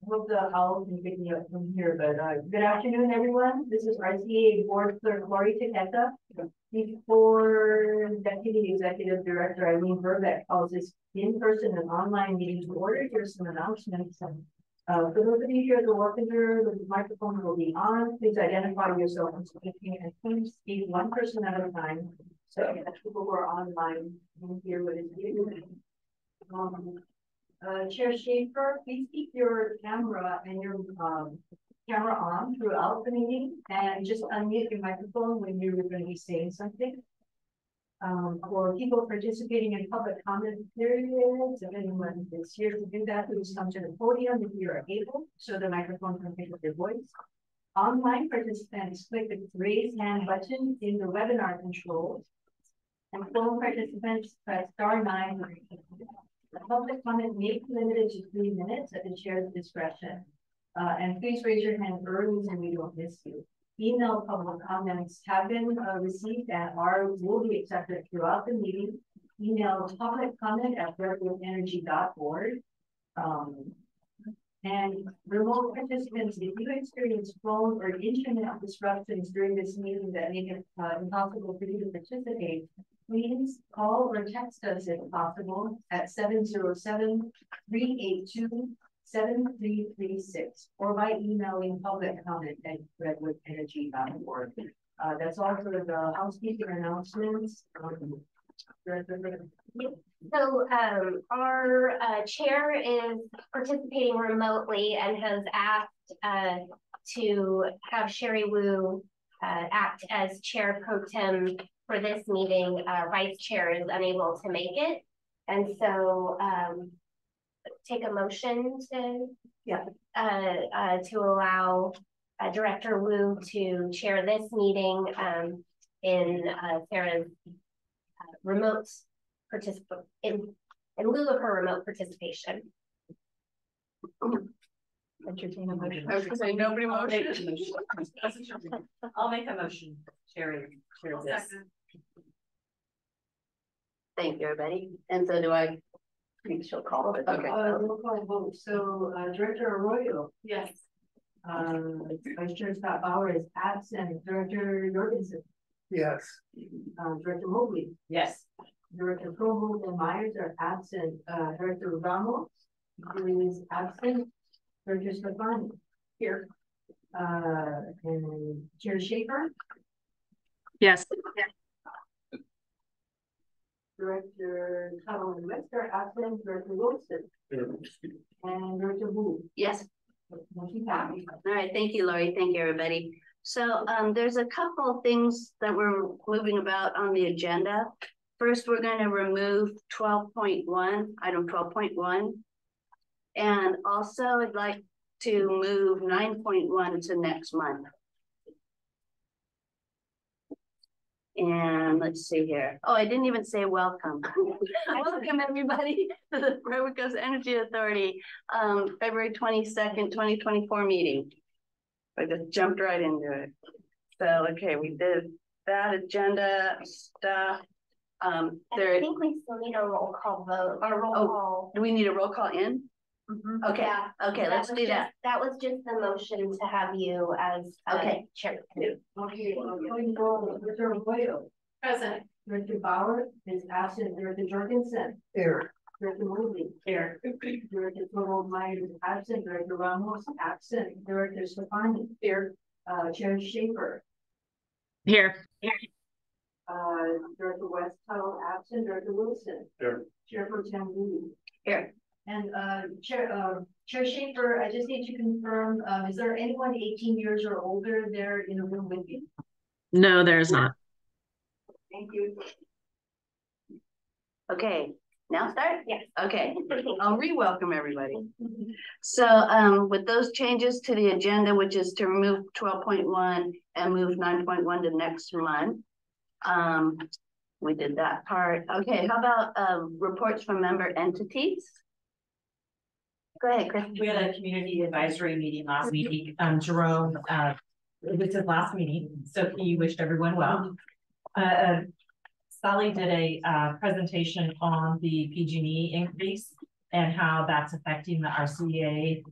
hope the owl can pick me up from here, but good afternoon, everyone. This is RCEA Board Clerk Lori Taketa. Before Deputy Executive Director Eileen Verbeck calls this in-person and online meeting to order, here's some announcements. For those of you here at the Workinger, the microphone will be on. Please identify yourself and speaking, and please speak one person at a time. So people who are online can hear what is being Chair Schaefer, please keep your camera and your camera on throughout the meeting, and just unmute your microphone when you're going to be saying something. For people participating in public comment periods, if anyone is here to do that, please come to the podium if you are able, so the microphone can pick up your voice. Online participants, click the raise hand button in the webinar controls, and phone participants press *9. The public comment may be limited to 3 minutes at the chair's discretion. And please raise your hand early so we don't miss you. Email public comments have been received and will be accepted throughout the meeting. Email public comment at redwoodenergy.org. And remote participants, if you experience phone or internet disruptions during this meeting that make it impossible for you to participate, please call or text us if possible at 707-382-7336 or by emailing public comment at redwoodenergy.org. That's all for the housekeeping announcements. So our chair is participating remotely and has asked to have Sherry Wu act as chair pro tem for this meeting. Vice chair is unable to make it, and so take a motion to allow Director Wu to chair this meeting in Sarah's remote in lieu of her remote participation. Entertain a motion. I was gonna say nobody motion. I'll make a motion. Sherry, this. Thank you, everybody. And so do I think she'll call it. Okay. Roll call vote. So Director Arroyo. Yes. Vice Chair Scott Bauer is absent. Director Jorgensen. Yes. Director Mobley. Yes. Director Provost and Myers are absent. Director Ramos is absent. Director Stefani here. And Chair Schaefer. Yes. Director Tuttle and West are absent. Director Wilson. And Director Wu. Yes. All right. Thank you, Lori. Thank you, everybody. So there's a couple of things that we're moving about on the agenda. First, we're going to remove 12.1, item 12.1. And also I'd like to move 9.1 to next month. And let's see here. Oh, I didn't even say welcome. Welcome, everybody, to the Redwood Coast Energy Authority February 22nd, 2024 meeting. I just jumped right into it. So, okay, we did that agenda stuff. I think we still need a roll call vote or roll call. Do we need a roll call in? Mm-hmm. Okay. Yeah. Okay, let's do that. That was just the motion to have you as chair. Okay, Director Arroyo. Present. Director Bauer is absent. Director Jorgensen. Here. Director Mobley. Here. Director Provost Myers is absent. Director Ramos absent. Director Stefani here. Chair Schaefer. Here. Director West Tuttle absent. Director Wilson. Here. Chair Pro Tem Wu. Here. And Chair Schaefer, I just need to confirm, is there anyone 18 years or older there in the room with you? No, there's not. Thank you. Okay, now start? Yes. Okay, I'll re-welcome everybody. So with those changes to the agenda, which is to remove 12.1 and move 9.1 to next month, we did that part. Okay, how about reports from member entities? Go ahead, Chris. We had a community advisory meeting last week. Jerome, it was his last meeting, so he wished everyone well. Sally did a presentation on the PG&E increase and how that's affecting the RCEA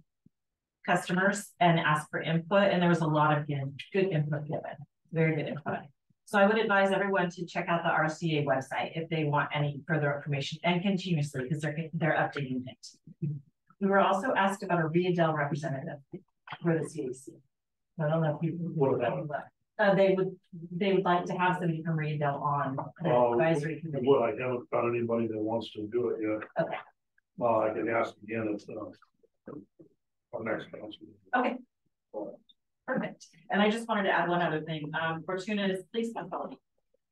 customers and asked for input, and there was a lot of good input given, very good input. So I would advise everyone to check out the RCEA website if they want any further information, and continuously, because they're updating it. We were also asked about a Readell representative for the CAC. I don't know if you. What about? They would like to have somebody from Readell on the advisory committee. Well, I haven't found anybody that wants to do it yet. Okay. I can ask again at our next council. Okay. Perfect. And I just wanted to add one other thing. Fortuna is police facility.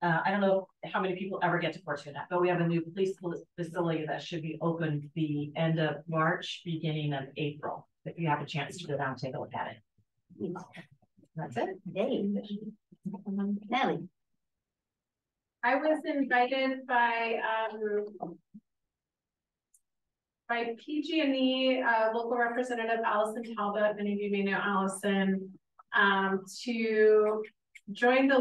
I don't know how many people ever get to Fortuna, but we have a new police facility that should be opened the end of March, beginning of April. If you have a chance to go down and take a look at it. That's it. Hey. Nelly. I was invited by PG&E local representative Allison Talbot. Many of you may know Allison, to join the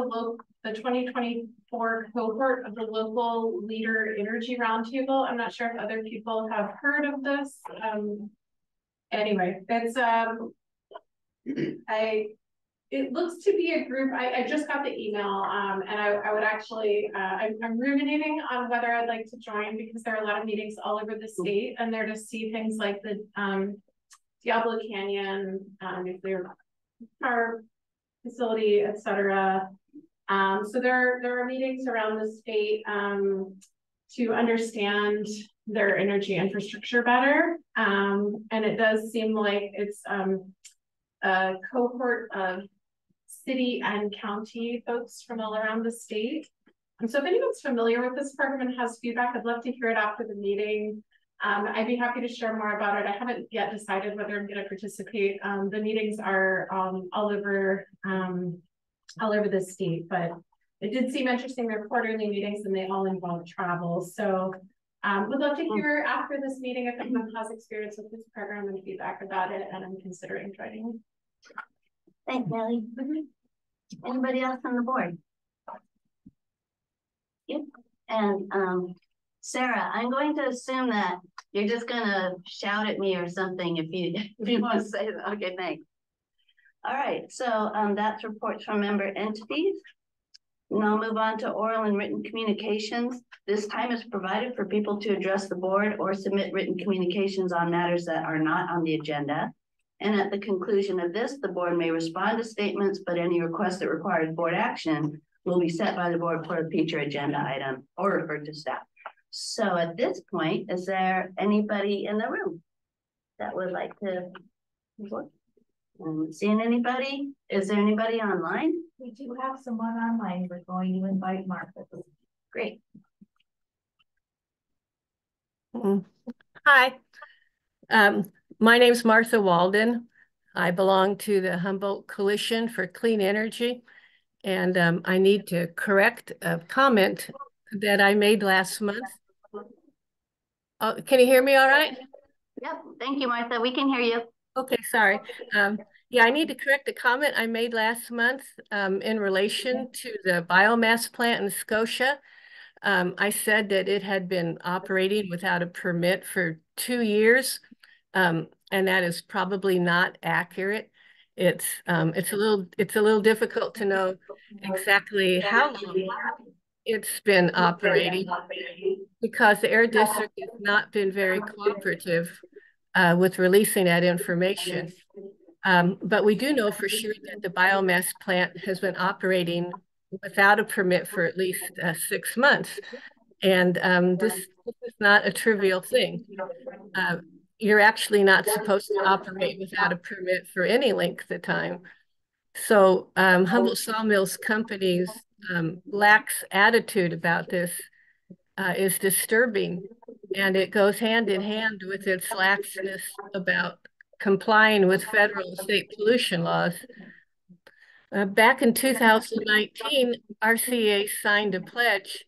2024 cohort of the local leader energy roundtable. I'm not sure if other people have heard of this. Anyway, it's it looks to be a group. I just got the email, and I would actually, I'm ruminating on whether I'd like to join, because there are a lot of meetings all over the state, and they're to see things like the Diablo Canyon nuclear power facility, etc. So there are meetings around the state to understand their energy infrastructure better, and it does seem like it's a cohort of city and county folks from all around the state. And so if anyone's familiar with this program and has feedback, I'd love to hear it after the meeting. I'd be happy to share more about it. I haven't yet decided whether I'm going to participate. The meetings are all over the state, but it did seem interesting. They're quarterly meetings and they all involve travel. So would love to hear after this meeting if anyone has experience with this program and feedback about it, and I'm considering joining. Thanks, Nelly. Anybody else on the board? Yep. And Sarah, I'm going to assume that you're just gonna shout at me or something if you want to say that. Okay, thanks. All right, so that's reports from member entities. And I'll move on to oral and written communications. This time is provided for people to address the board or submit written communications on matters that are not on the agenda. And at the conclusion of this, the board may respond to statements, but any request that requires board action will be set by the board for a future agenda item or referred to staff. So at this point, is there anybody in the room that would like to report? Seeing anybody? Is there anybody online? We do have someone online. We're going to invite Martha. Great. Hi, my name's Martha Walden. I belong to the Humboldt Coalition for Clean Energy, and I need to correct a comment that I made last month. Can you hear me all right? Yep, thank you, Martha. We can hear you. Okay, sorry. Yeah, I need to correct a comment I made last month in relation to the biomass plant in Scotia. I said that it had been operating without a permit for 2 years, and that is probably not accurate. It's a little difficult to know exactly how long it's been operating, because the Air District has not been very cooperative with releasing that information. But we do know for sure that the biomass plant has been operating without a permit for at least 6 months. And this is not a trivial thing. You're actually not supposed to operate without a permit for any length of time. So Humboldt Sawmills Company's lax attitude about this is disturbing, and it goes hand in hand with its laxness about complying with federal and state pollution laws. Back in 2019, RCEA signed a pledge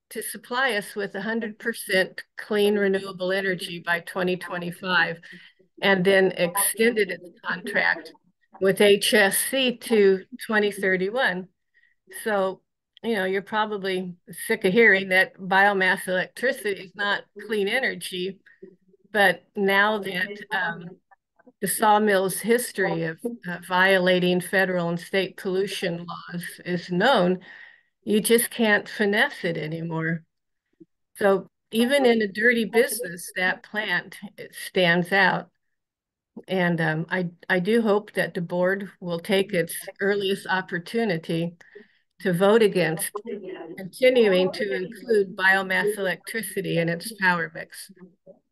to supply us with 100% clean renewable energy by 2025, and then extended its contract with HSC to 2031. So, you know, you're probably sick of hearing that biomass electricity is not clean energy, but now that the sawmill's history of violating federal and state pollution laws is known, you just can't finesse it anymore. So even in a dirty business, that plant, it stands out. And I do hope that the board will take its earliest opportunity to vote against continuing to include biomass electricity in its power mix.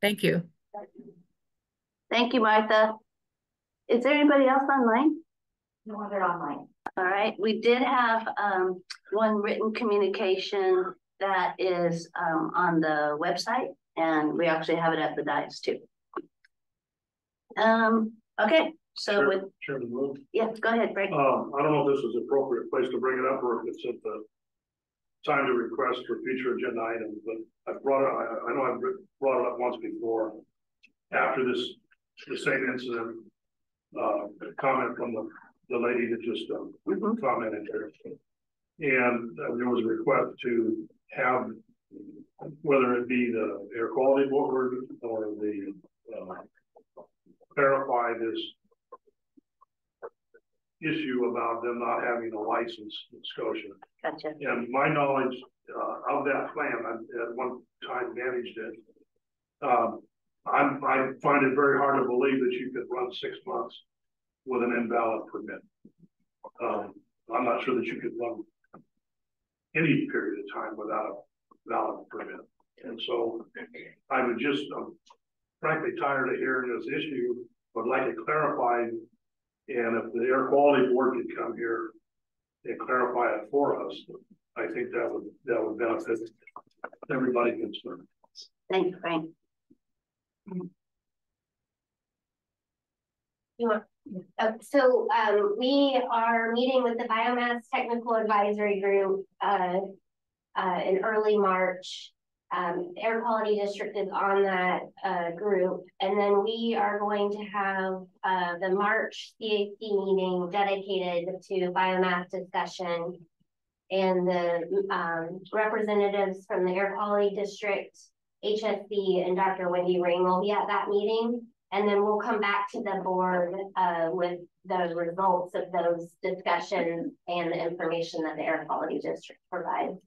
Thank you. Thank you, Martha. Is there anybody else online? No other online. All right, we did have one written communication that is on the website, and we actually have it at the dais too. Okay, so with Chairman Wu. yeah, go ahead, Greg. I don't know if this is the appropriate place to bring it up or if it's at the time to request for future agenda items, but I know I've brought it up once before. After the same incident, a comment from the lady that just commented here. And there was a request to have, whether it be the air quality board or the clarify this issue about them not having a license in Scotia. Gotcha. And my knowledge of that plan, I at one time managed it. I find it very hard to believe that you could run 6 months with an invalid permit. I'm not sure that you could run any period of time without a valid permit. And so I would just, frankly, tired of hearing this issue, but like it clarified. And if the air quality board could come here and clarify it for us, I think that would benefit everybody concerned. Thank you, Frank. So we are meeting with the Biomass Technical Advisory Group in early March. Air Quality District is on that group, and then we are going to have the March CAC meeting dedicated to biomass discussion, and the representatives from the Air Quality District, HSC, and Dr. Wendy Ring will be at that meeting, and then we'll come back to the board with the results of those discussions and the information that the Air Quality District provides.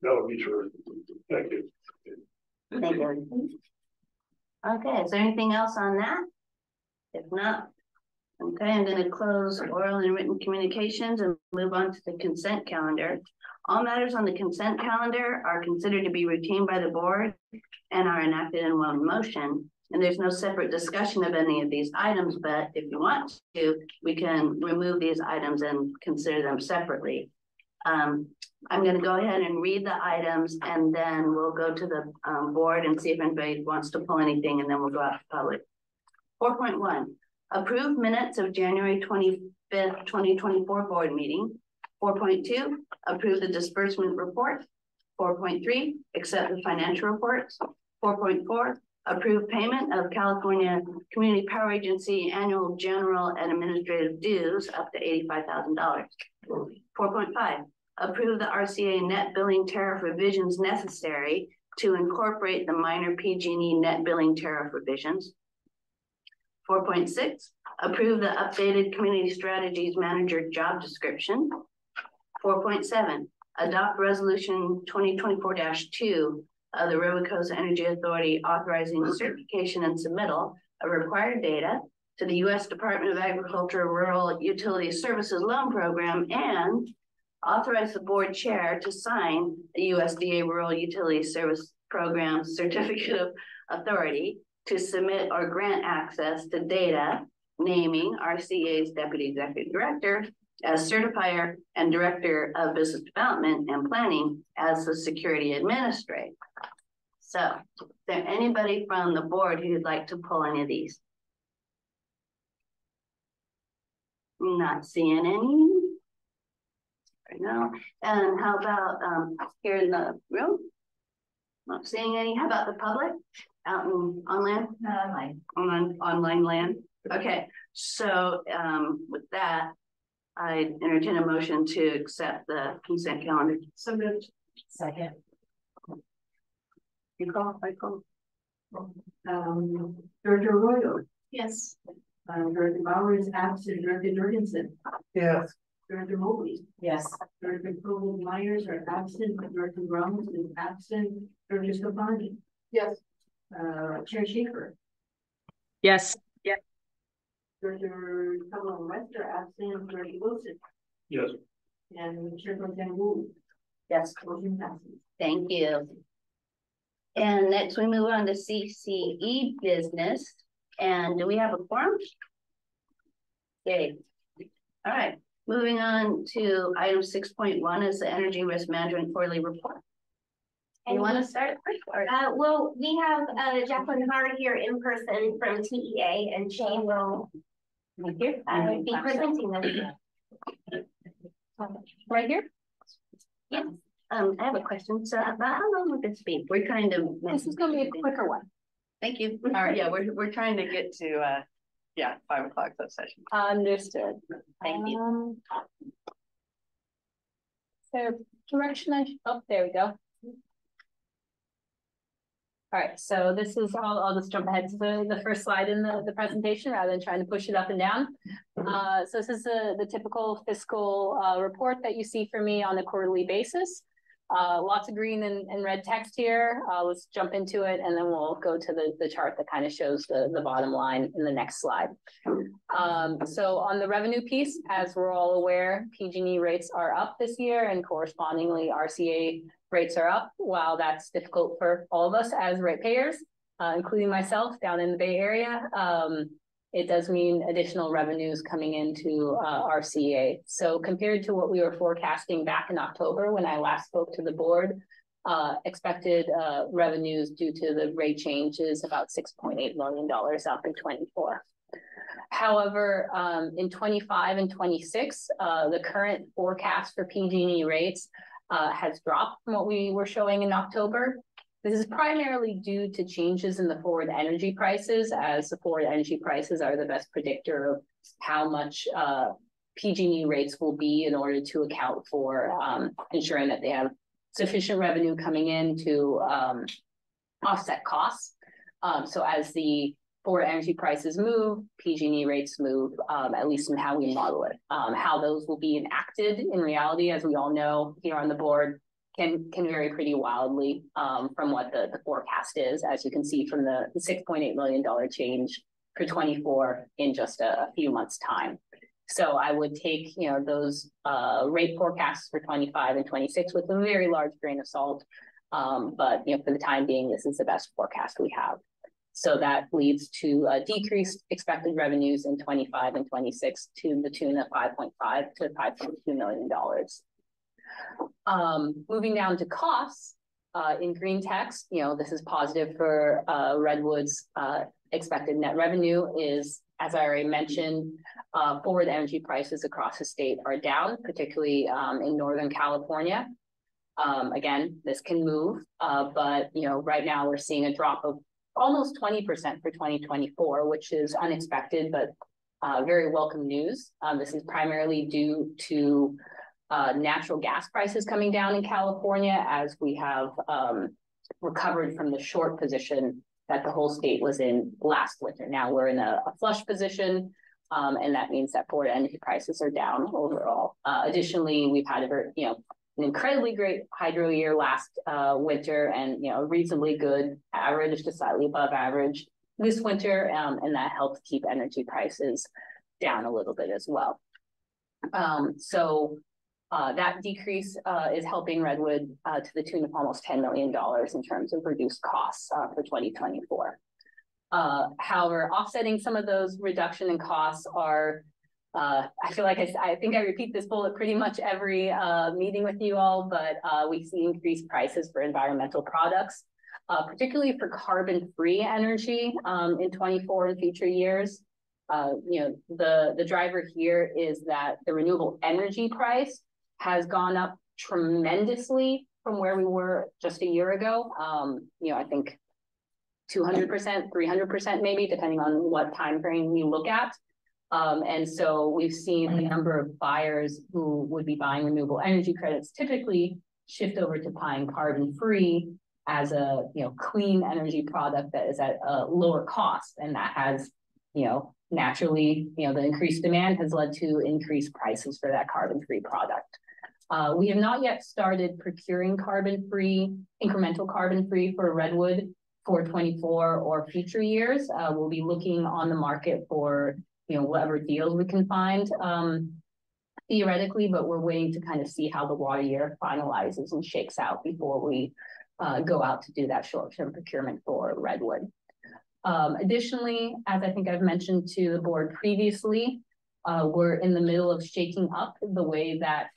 That would be true. Thank you. Thank you. Okay, is there anything else on that? If not, okay, I'm going to close oral and written communications and move on to the consent calendar. All matters on the consent calendar are considered to be routine by the board and are enacted in one motion. And there's no separate discussion of any of these items, but if you want to, we can remove these items and consider them separately. I'm going to go ahead and read the items, and then we'll go to the board and see if anybody wants to pull anything, and then we'll go out to public. 4.1, approve minutes of January 25th, 2024 board meeting. 4.2, approve the disbursement report. 4.3, accept the financial reports. 4.4, approve payment of California Community Power Agency annual general and administrative dues up to $85,000. 4.5, approve the RCEA net billing tariff revisions necessary to incorporate the minor PG&E net billing tariff revisions. 4.6, approve the updated community strategies manager job description. 4.7, adopt resolution 2024-2 of the Redwood Coast Energy Authority authorizing certification and submittal of required data to the U.S. Department of Agriculture Rural Utility Services Loan Program, and authorize the board chair to sign the USDA Rural Utility Service Program Certificate of Authority to submit or grant access to data, naming RCEA's Deputy Executive Director as certifier and Director of Business Development and Planning as the Security Administrator. So, is there anybody from the board who'd like to pull any of these? Not seeing any. Right now. And how about here in the room? Not seeing any. How about the public out in online? Online land. Okay, so with that, I entertain a motion to accept the consent calendar. So moved. Second. You call, I call. Georgia Arroyo. Yes. Director Bauer is absent. Director Jorgensen. Yes. Director Mobley. Yes. Director Provo Myers are absent. Director Ramos is absent. Director Scavani. Yes. Chair Schaefer. Yes. Director Cumberland West are absent. Director Wilson. Yes. And Chair Pro Tem Wu. Yes, Motion passes. thank you. And next we move on to CCE business. And do we have a quorum? Yay. All right, moving on to item 6.1 is the Energy Risk Management Quarterly Report. You want to start? Well, we have Jacqueline Hart here in person from TEA, and she will be presenting this. Right here? Yes. I have a question. So about how long would this be? We're trying to. This is gonna be a quicker one. Thank you. All right, yeah, we're trying to get to, 5 o'clock session. Understood. Thank you. So direction there we go. All right, so this is, I'll just jump ahead to the first slide in the presentation rather than trying to push it up and down. So this is the typical fiscal report that you see from me on a quarterly basis. Lots of green and red text here. Let's jump into it and then we'll go to the chart that kind of shows the bottom line in the next slide. So on the revenue piece, as we're all aware, PG&E rates are up this year and correspondingly RCEA rates are up. While that's difficult for all of us as ratepayers, including myself down in the Bay Area, it does mean additional revenues coming into RCEA. So compared to what we were forecasting back in October when I last spoke to the board, expected revenues due to the rate change is about $6.8 million up in 24. However, in 25 and 26, the current forecast for PG&E rates has dropped from what we were showing in October. This is primarily due to changes in the forward energy prices, as the forward energy prices are the best predictor of how much PG&E rates will be in order to account for ensuring that they have sufficient revenue coming in to offset costs. So as the forward energy prices move, PG&E rates move, at least in how we model it. How those will be enacted in reality, as we all know here on the board, can vary pretty wildly from what the forecast is, as you can see from the $6.8 million change for 24 in just a few months' time. So I would take those rate forecasts for 25 and 26 with a very large grain of salt. But for the time being, this is the best forecast we have. So that leads to decreased expected revenues in 25 and 26 to the tune of $5.5 to $5.2 million. Moving down to costs, in green text, this is positive for Redwood's expected net revenue is, as I already mentioned, forward energy prices across the state are down, particularly in Northern California. Again, this can move, but right now we're seeing a drop of almost 20% for 2024, which is unexpected, but very welcome news. This is primarily due to natural gas prices coming down in California as we have recovered from the short position that the whole state was in last winter. Now we're in a flush position, and that means that forward energy prices are down overall. Additionally, we've had an incredibly great hydro year last winter, and reasonably good average to slightly above average this winter, and that helps keep energy prices down a little bit as well. That decrease is helping Redwood to the tune of almost $10 million in terms of reduced costs for 2024. However, offsetting some of those reduction in costs are, I feel like I think I repeat this bullet pretty much every meeting with you all, but we see increased prices for environmental products, particularly for carbon-free energy in 24 and future years. The driver here is that the renewable energy price has gone up tremendously from where we were just a year ago. I think 200%, 300% maybe, depending on what time frame you look at. And so we've seen the number of buyers who would be buying renewable energy credits typically shift over to buying carbon-free as a clean energy product that is at a lower cost, and that has naturally, the increased demand has led to increased prices for that carbon-free product. We have not yet started procuring incremental carbon-free for Redwood for 24 or future years. We'll be looking on the market for, whatever deals we can find, theoretically, but we're waiting to kind of see how the water year finalizes and shakes out before we go out to do that short-term procurement for Redwood. Additionally, as I think I've mentioned to the board previously, we're in the middle of shaking up the way that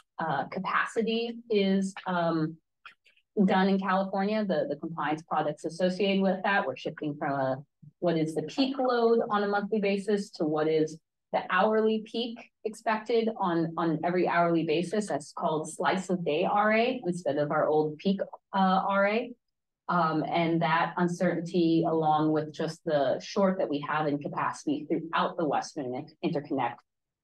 capacity is done in California, the compliance products associated with that. We're shifting from what is the peak load on a monthly basis to what is the hourly peak expected on every hourly basis. That's called slice of day RA instead of our old peak RA. And that uncertainty, along with just the short that we have in capacity throughout the Western Interconnect,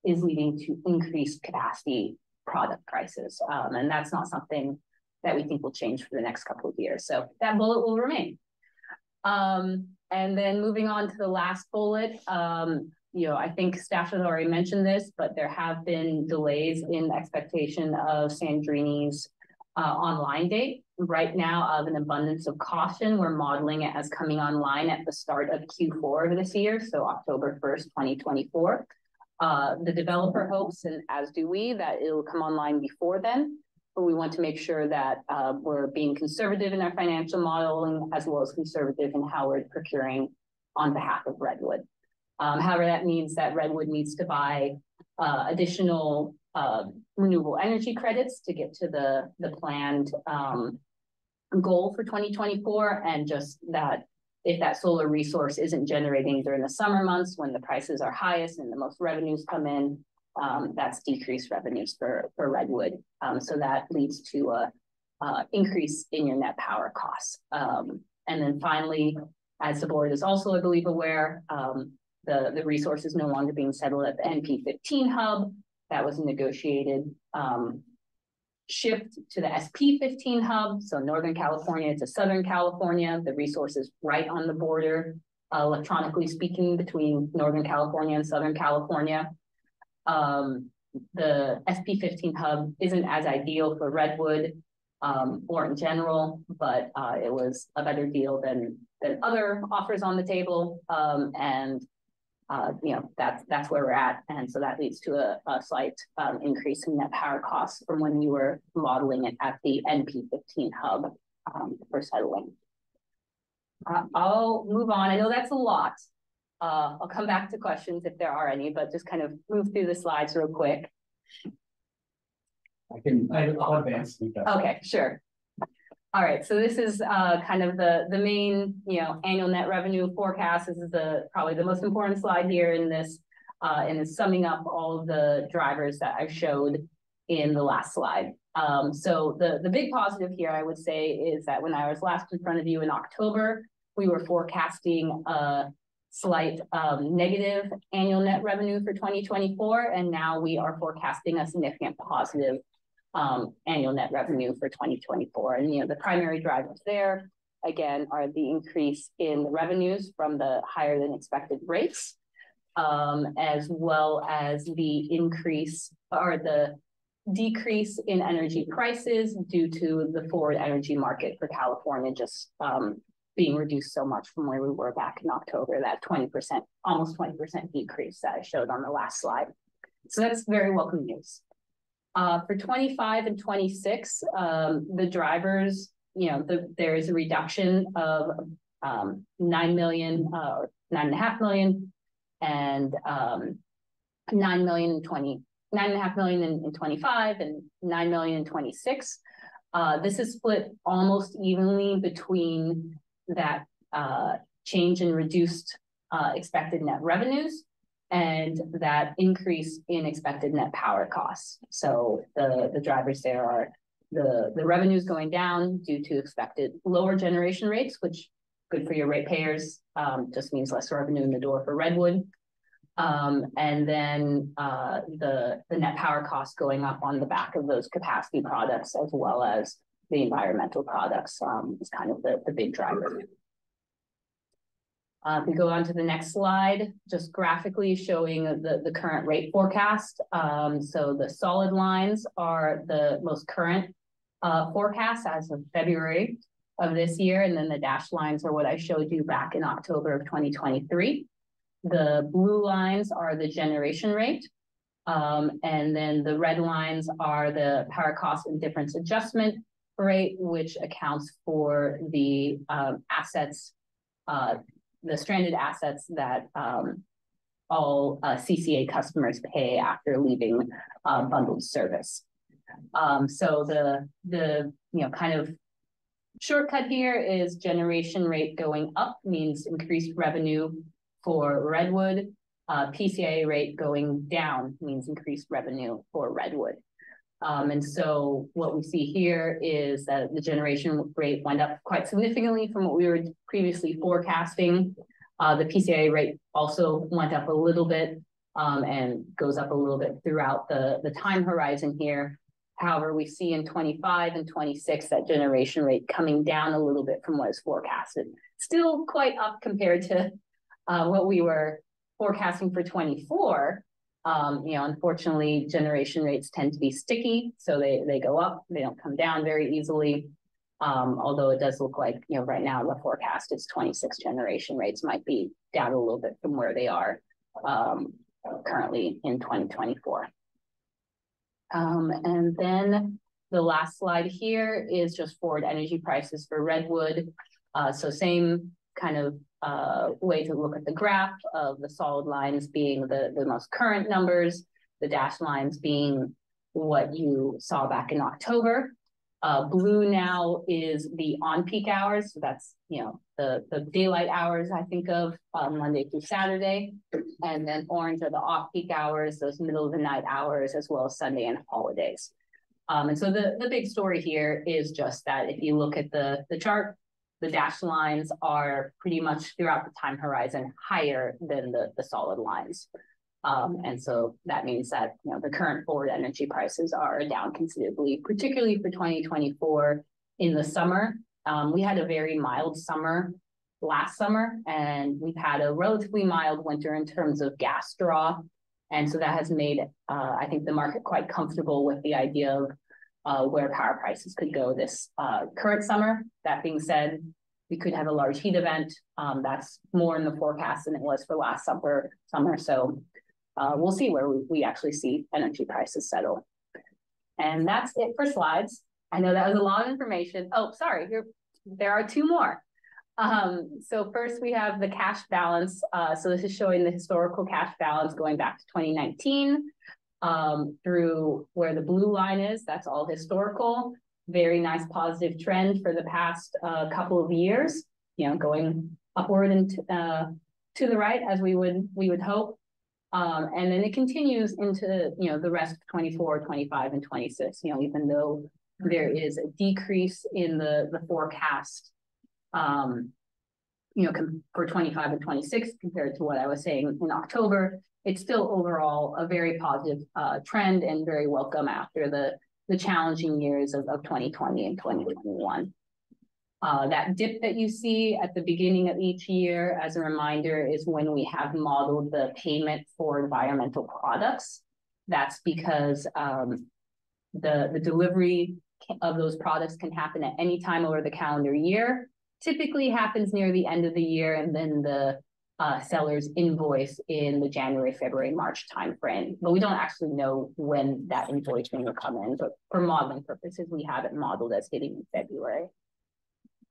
is leading to increased capacity product prices. And that's not something that we think will change for the next couple of years. So that bullet will remain. And then moving on to the last bullet, I think staff has already mentioned this, but there have been delays in expectation of Sandrini's online date. Right now, out of an abundance of caution, we're modeling it as coming online at the start of Q4 of this year, so October 1st, 2024. The developer hopes, and as do we, that it will come online before then, but we want to make sure that we're being conservative in our financial modeling, as well as conservative in how we're procuring on behalf of Redwood. However, that means that Redwood needs to buy additional renewable energy credits to get to the planned goal for 2024, and just that if that solar resource isn't generating during the summer months when the prices are highest and the most revenues come in, that's decreased revenues for Redwood. So that leads to a increase in your net power costs. And then finally, as the board is also, I believe, aware, the resource is no longer being settled at the NP15 hub. That was a negotiated shift to the SP15 hub. So Northern California to Southern California. The resource is right on the border, electronically speaking, between Northern California and Southern California. The SP15 hub isn't as ideal for Redwood or in general, but it was a better deal than other offers on the table. That's where we're at. And so that leads to a slight increase in net power costs from when we were modeling it at the NP15 hub for settling. I'll move on. I know that's a lot. I'll come back to questions if there are any, but just kind of move through the slides real quick. I'll advance. Okay, sure. All right, so this is kind of the main, annual net revenue forecast. This is probably the most important slide here in this, and it's summing up all of the drivers that I showed in the last slide. So the big positive here, I would say, is that when I was last in front of you in October, we were forecasting a slight negative annual net revenue for 2024, and now we are forecasting a significant positive annual net revenue for 2024. And the primary drivers there, again, are the increase in the revenues from the higher than expected rates, as well as the increase or the decrease in energy prices due to the forward energy market for California just being reduced so much from where we were back in October, that 20%, almost 20% decrease that I showed on the last slide. So that's very welcome news. For 25 and 26, the drivers, there is a reduction of 9 million, or 9.5 million, and 9.5 million in 25 and 9 million in 26. This is split almost evenly between that change in reduced expected net revenues and that increase in expected net power costs. So the drivers there are the revenues going down due to expected lower generation rates, which good for your ratepayers, just means less revenue in the door for Redwood. And then the net power costs going up on the back of those capacity products, as well as the environmental products, is kind of the big driver. If we go on to the next slide, just graphically showing the current rate forecast. So the solid lines are the most current forecast as of February of this year, and then the dashed lines are what I showed you back in October of 2023. The blue lines are the generation rate, and then the red lines are the power cost and difference adjustment rate, which accounts for the assets, the stranded assets that all CCA customers pay after leaving bundled service. So the kind of shortcut here is generation rate going up means increased revenue for Redwood. PCA rate going down means increased revenue for Redwood. And so what we see here is that the generation rate went up quite significantly from what we were previously forecasting. The PCA rate also went up a little bit and goes up a little bit throughout the time horizon here. However, we see in 25 and 26 that generation rate coming down a little bit from what is forecasted. Still quite up compared to what we were forecasting for 24. Unfortunately, generation rates tend to be sticky, so they go up, they don't come down very easily. Although it does look like, right now the forecast is 26 generation rates might be down a little bit from where they are currently in 2024. And then the last slide here is just forward energy prices for Redwood. So same kind of way to look at the graph of the solid lines being the most current numbers, the dashed lines being what you saw back in October. Blue now is the on-peak hours. So that's, the daylight hours I think of Monday through Saturday. And then orange are the off-peak hours, those middle of the night hours, as well as Sunday and holidays. And so the big story here is just that if you look at the chart, the dashed lines are pretty much throughout the time horizon higher than the solid lines. And so that means that the current forward energy prices are down considerably, particularly for 2024 in the summer. We had a very mild summer last summer, and we've had a relatively mild winter in terms of gas draw. And so that has made, I think, the market quite comfortable with the idea of where power prices could go this current summer. That being said, we could have a large heat event. That's more in the forecast than it was for last summer. So we'll see where we actually see energy prices settle. And that's it for slides. I know that was a lot of information. Oh, sorry, there are two more. So first we have the cash balance. So this is showing the historical cash balance going back to 2019 through where the blue line is. That's all historical. Very nice positive trend for the past couple of years, going upward and to the right as we would hope. And then it continues into, the rest of 24, 25, and 26, even though there is a decrease in the forecast, for 25 and 26 compared to what I was saying in October, it's still overall a very positive trend and very welcome after the challenging years of 2020 and 2021. That dip that you see at the beginning of each year, as a reminder, is when we have modeled the payment for environmental products. That's because the delivery of those products can happen at any time over the calendar year. Typically happens near the end of the year, and then the sellers invoice in the January, February, March timeframe. But we don't actually know when that invoicing will come in. But for modeling purposes, we have it modeled as hitting in February.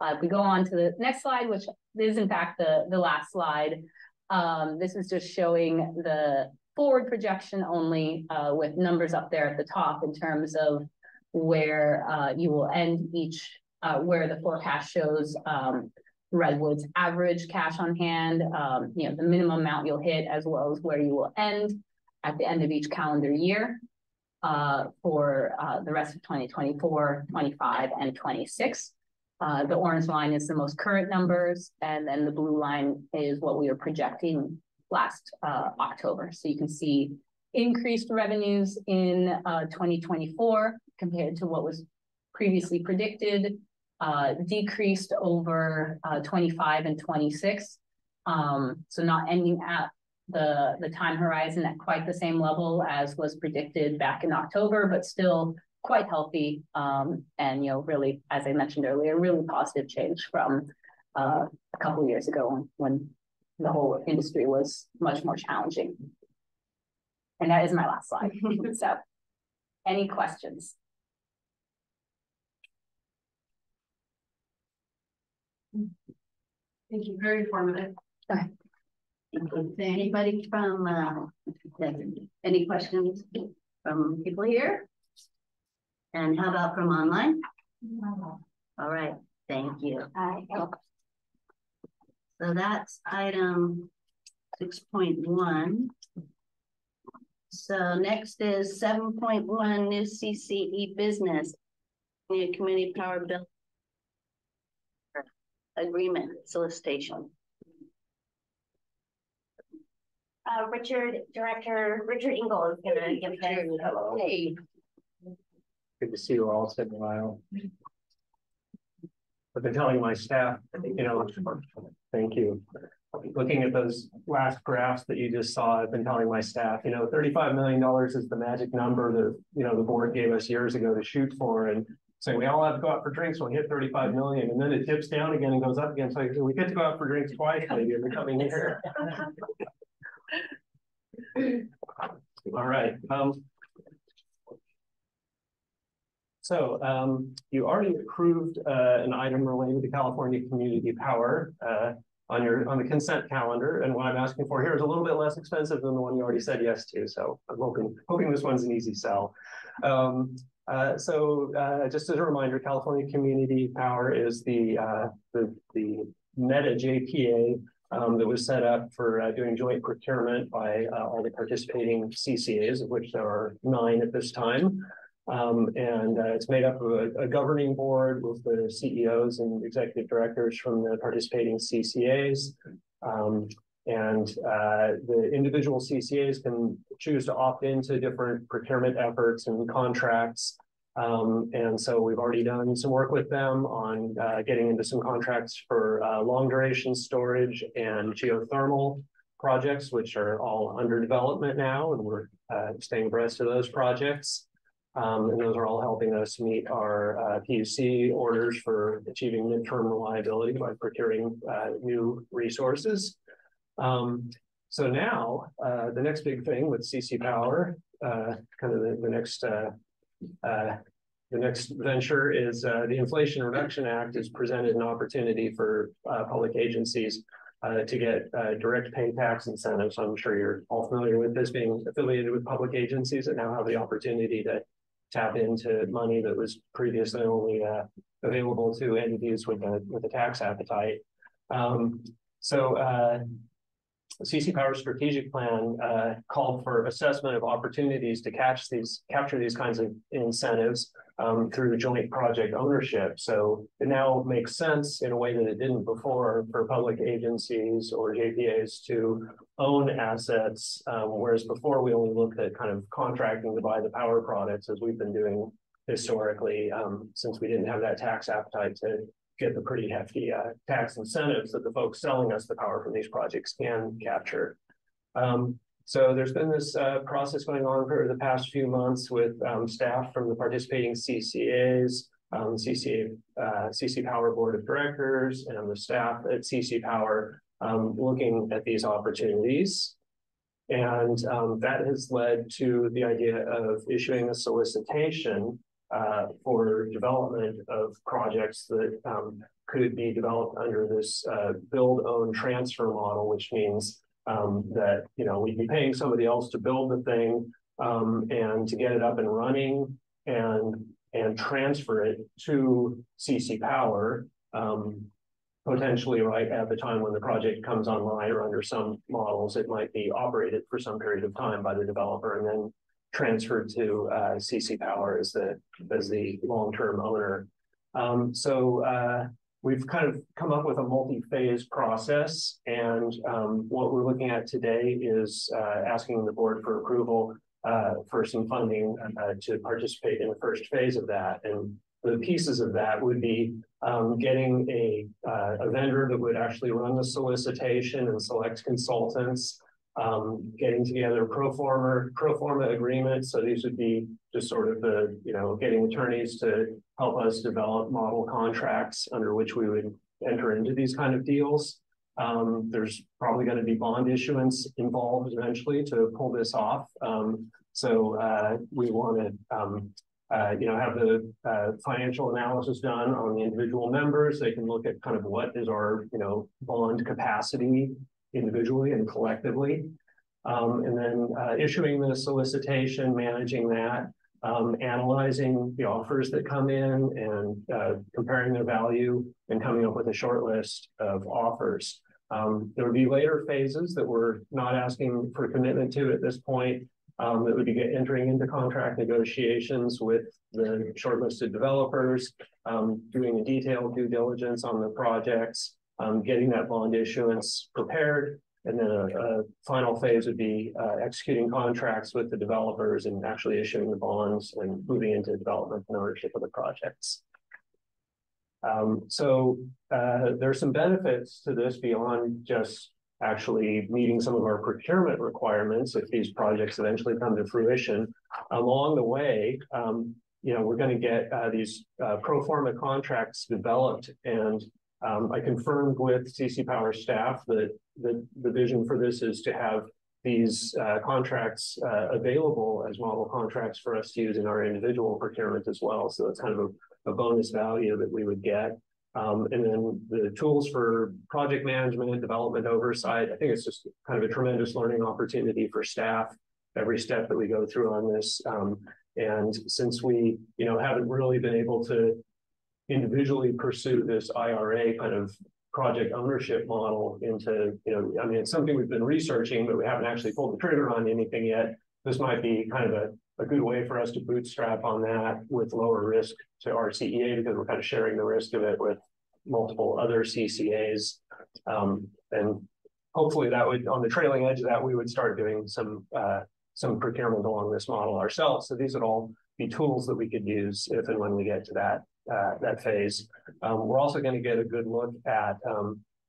If we go on to the next slide, which is in fact the last slide, this is just showing the forward projection only with numbers up there at the top in terms of where you will end each, where the forecast shows Redwood's average cash on hand, the minimum amount you'll hit, as well as where you will end at the end of each calendar year for the rest of 2024, 25, and 26. The orange line is the most current numbers, and then the blue line is what we were projecting last October. So you can see increased revenues in 2024 compared to what was previously predicted, decreased over 25 and 26. So not ending at the time horizon at quite the same level as was predicted back in October, but still quite healthy. And, really, as I mentioned earlier, really positive change from a couple of years ago when the whole industry was much more challenging. And that is my last slide. So, any questions? Thank you, very informative. Okay. Is there anybody from, any questions from people here? And how about from online? All right, thank you. So that's item 6.1. So next is 7.1, new CCE business, community power bill agreement solicitation. Director Richard Engel is going to give this. Hello. Hey. Good to see you all. It's been a while. I've been telling my staff, thank you. Looking at those last graphs that you just saw, I've been telling my staff, $35 million is the magic number that, the board gave us years ago to shoot for. And so we all have to go out for drinks when we hit 35 million, and then it dips down again and goes up again. So we get to go out for drinks twice maybe in the coming year. All right. So you already approved an item related to California Community Power on the consent calendar, and what I'm asking for here is a little bit less expensive than the one you already said yes to. So I'm hoping this one's an easy sell. Just as a reminder, California Community Power is the meta JPA that was set up for doing joint procurement by all the participating CCAs, of which there are 9 at this time. It's made up of a governing board with the CEOs and executive directors from the participating CCAs. The individual CCAs can choose to opt into different procurement efforts and contracts. So we've already done some work with them on getting into some contracts for long duration storage and geothermal projects, which are all under development now, and we're staying abreast of those projects. And those are all helping us meet our PUC orders for achieving midterm reliability by procuring new resources. So now the next big thing with CC Power, kind of the next venture is the Inflation Reduction Act has presented an opportunity for public agencies to get direct pay tax incentives. I'm sure you're all familiar with this, being affiliated with public agencies that now have the opportunity to tap into money that was previously only available to entities with a tax appetite. CC Power's strategic plan called for assessment of opportunities to capture these kinds of incentives through joint project ownership. So it now makes sense in a way that it didn't before for public agencies or JPAs to own assets, whereas before we only looked at kind of contracting to buy the power products as we've been doing historically, since we didn't have that tax appetite to get the pretty hefty tax incentives that the folks selling us the power from these projects can capture. So there's been this process going on for the past few months with staff from the participating CCAs, CC Power Board of Directors, and the staff at CC Power looking at these opportunities. And that has led to the idea of issuing a solicitation for development of projects that could be developed under this build, own, transfer model, which means that we'd be paying somebody else to build the thing and to get it up and running and transfer it to CC Power, potentially right at the time when the project comes online, or under some models it might be operated for some period of time by the developer and then transferred to CC Power as the long-term owner. We've kind of come up with a multi-phase process, and what we're looking at today is asking the board for approval for some funding to participate in the first phase of that. And the pieces of that would be getting a vendor that would actually run the solicitation and select consultants, getting together pro forma agreements. So these would be just sort of the, getting attorneys to help us develop model contracts under which we would enter into these kind of deals. There's probably going to be bond issuance involved eventually to pull this off. So we want to have the financial analysis done on the individual members. They can look at kind of what is our, bond capacity individually and collectively. And then issuing the solicitation, managing that, analyzing the offers that come in and comparing their value and coming up with a short list of offers. There would be later phases that we're not asking for commitment to at this point. That would be entering into contract negotiations with the shortlisted developers, doing a detailed due diligence on the projects, getting that bond issuance prepared, and then a final phase would be executing contracts with the developers and actually issuing the bonds and moving into development and ownership of the projects. So there's some benefits to this beyond just actually meeting some of our procurement requirements if these projects eventually come to fruition. Along the way, we're going to get these pro forma contracts developed, and I confirmed with CC Power staff that the vision for this is to have these contracts available as model contracts for us to use in our individual procurement as well. So it's kind of a bonus value that we would get. And then the tools for project management, development oversight, I think it's just kind of a tremendous learning opportunity for staff, every step that we go through on this. And since we, haven't really been able to individually pursue this IRA kind of project ownership model into, it's something we've been researching, but we haven't actually pulled the trigger on anything yet. This might be kind of a good way for us to bootstrap on that with lower risk to RCEA, because we're kind of sharing the risk of it with multiple other CCAs. And hopefully that would, on the trailing edge of that, we would start doing some procurement along this model ourselves. So these would all be tools that we could use if and when we get to that phase. We're also going to get a good look at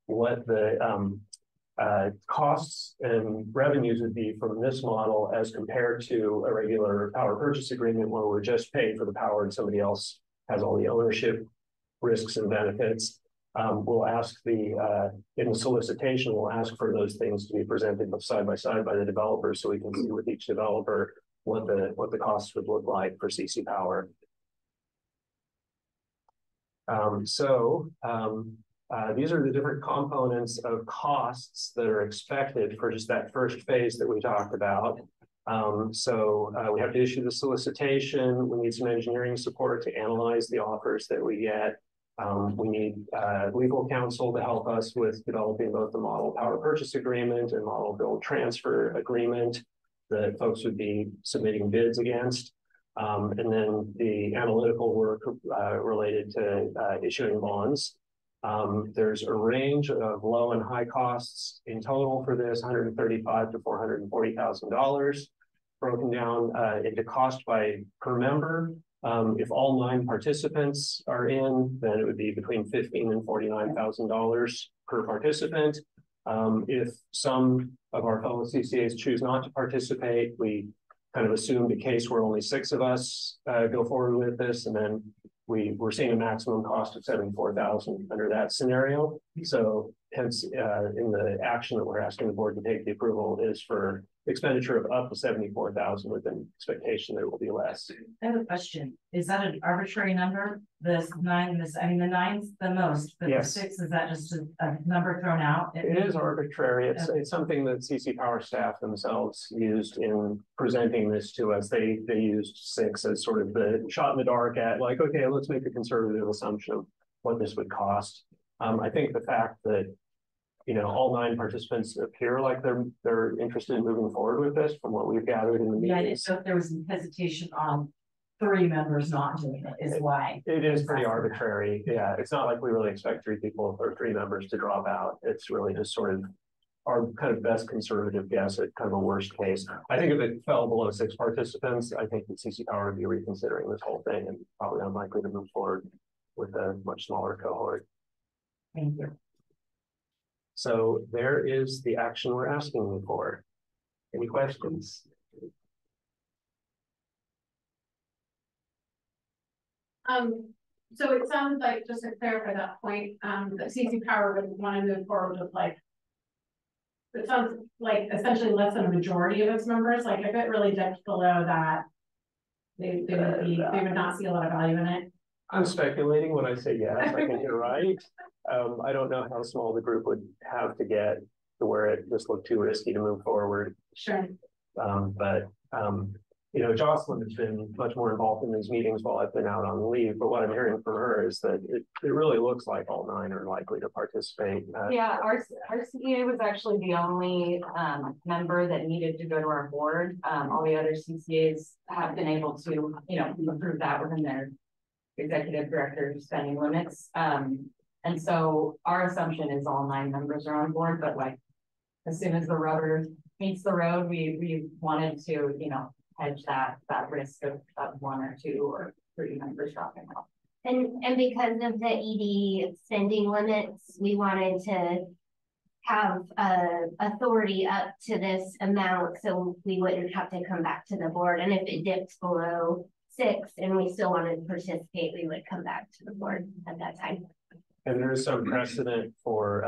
what the costs and revenues would be from this model as compared to a regular power purchase agreement where we're just paying for the power and somebody else has all the ownership risks and benefits. We'll ask in the solicitation, we'll ask for those things to be presented side by side by the developers, so we can see with each developer what the costs would look like for CC Power. These are the different components of costs that are expected for just that first phase that we talked about. We have to issue the solicitation. We need some engineering support to analyze the offers that we get. We need legal counsel to help us with developing both the model power purchase agreement and model build transfer agreement that folks would be submitting bids against. And then the analytical work related to issuing bonds. There's a range of low and high costs in total for this, $135,000 to $440,000, broken down into cost per member. If all 9 participants are in, then it would be between $15,000 and $49,000 per participant. If some of our fellow CCAs choose not to participate, we kind of assumed a case where only 6 of us go forward with this, and then we're seeing a maximum cost of $74,000 under that scenario. So hence, in the action that we're asking the board to take, the approval is for expenditure of up to $74,000 with an expectation that it will be less. I have a question. Is that an arbitrary number? The 9's the most, but yes. The 6, is that just a number thrown out? It is arbitrary. It's something that CC Power staff themselves used in presenting this to us. They used 6 as sort of the shot in the dark at, like, okay, let's make a conservative assumption of what this would cost. I think the fact that all 9 participants appear like they're interested in moving forward with this from what we've gathered in the meetings. Yeah, I didn't know if there was some hesitation on 3 members not doing it is why. It is pretty arbitrary. Yeah, it's not like we really expect 3 people or 3 members to drop out. It's really just sort of our kind of best conservative guess at kind of a worst case. I think if it fell below 6 participants, I think that CC Power would be reconsidering this whole thing and probably unlikely to move forward with a much smaller cohort. Thank you. So there is the action we're asking you for. Any questions? So it sounds like, just to clarify that point, that CC Power would want to move forward with like, it sounds like essentially less than a majority of its members, like if it really dipped below that, they would not see a lot of value in it. I'm speculating when I say yes, I think you're right. I don't know how small the group would have to get to where it just looked too risky to move forward. Sure. You know, Jocelyn has been much more involved in these meetings while I've been out on leave, but what I'm hearing from her is that it really looks like all 9 are likely to participate. Yeah, RCEA was actually the only member that needed to go to our board. All the other CCAs have been able to, you know, approve that within their executive director spending limits. And so our assumption is all 9 members are on board, but like as soon as the rubber meets the road, we wanted to, you know, hedge that risk of 1 or 2 or 3 members dropping off. And because of the ED spending limits, we wanted to have authority up to this amount so we wouldn't have to come back to the board. And if it dips below 6 and we still wanted to participate, we would come back to the board at that time. And there is some precedent for,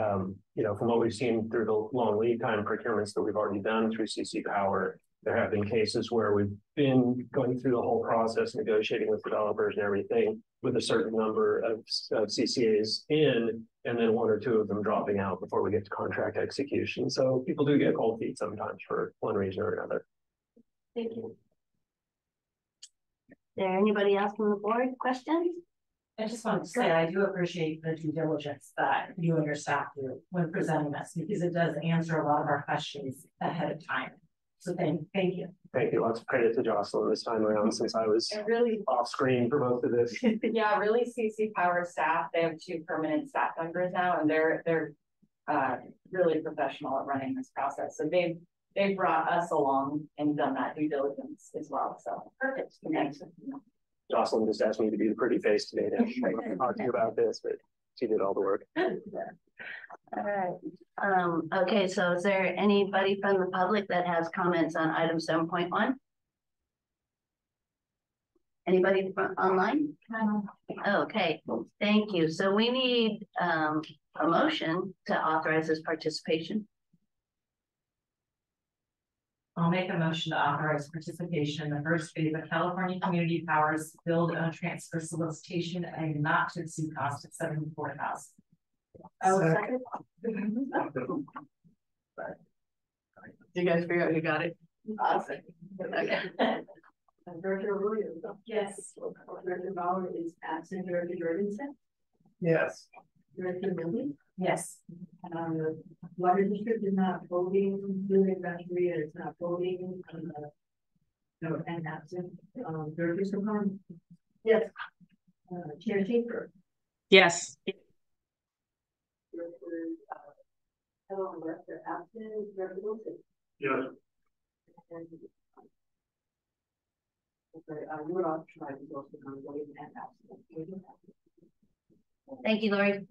you know, from what we've seen through the long lead time procurements that we've already done through CC Power. There have been cases where we've been going through the whole process, negotiating with developers and everything with a certain number of CCAs in, and then 1 or 2 of them dropping out before we get to contract execution. So people do get cold feet sometimes for one reason or another. Thank you. Is there anybody else from the board? Questions? I just wanted to say, I do appreciate the due diligence that you and your staff do when presenting this, because it does answer a lot of our questions ahead of time. So thank you. Thank you. Lots of credit to Jocelyn this time around, since I was really off screen for most of this. Yeah, really CC Power staff, they have 2 permanent staff members now, and they're really professional at running this process. So they've brought us along and done that due diligence as well. So perfect. Thanks. Jocelyn just asked me to be the pretty face today to talk to you about this, but she did all the work. All right. Okay, so is there anybody from the public that has comments on item 7.1? Anybody from online? Okay, thank you. So we need a motion to authorize this participation. I'll make a motion to authorize participation in the first phase of California Community Power's build own transfer solicitation at a not to exceed cost of $74,000. Oh, second. Do you guys figure out who got it? Awesome. Okay. Director Williams. Yes. Director Bauer is absent. Director Jorgensen. Yes. Director Millie. Yes. Water district is not voting. Building Rancheria is not voting. No, and absent. Director Sohan. Yes. Chair Schaefer. Yes. Director absent. Director Wilson. Yes. And we're all trying to go to voting and absent. Thank you, Lori.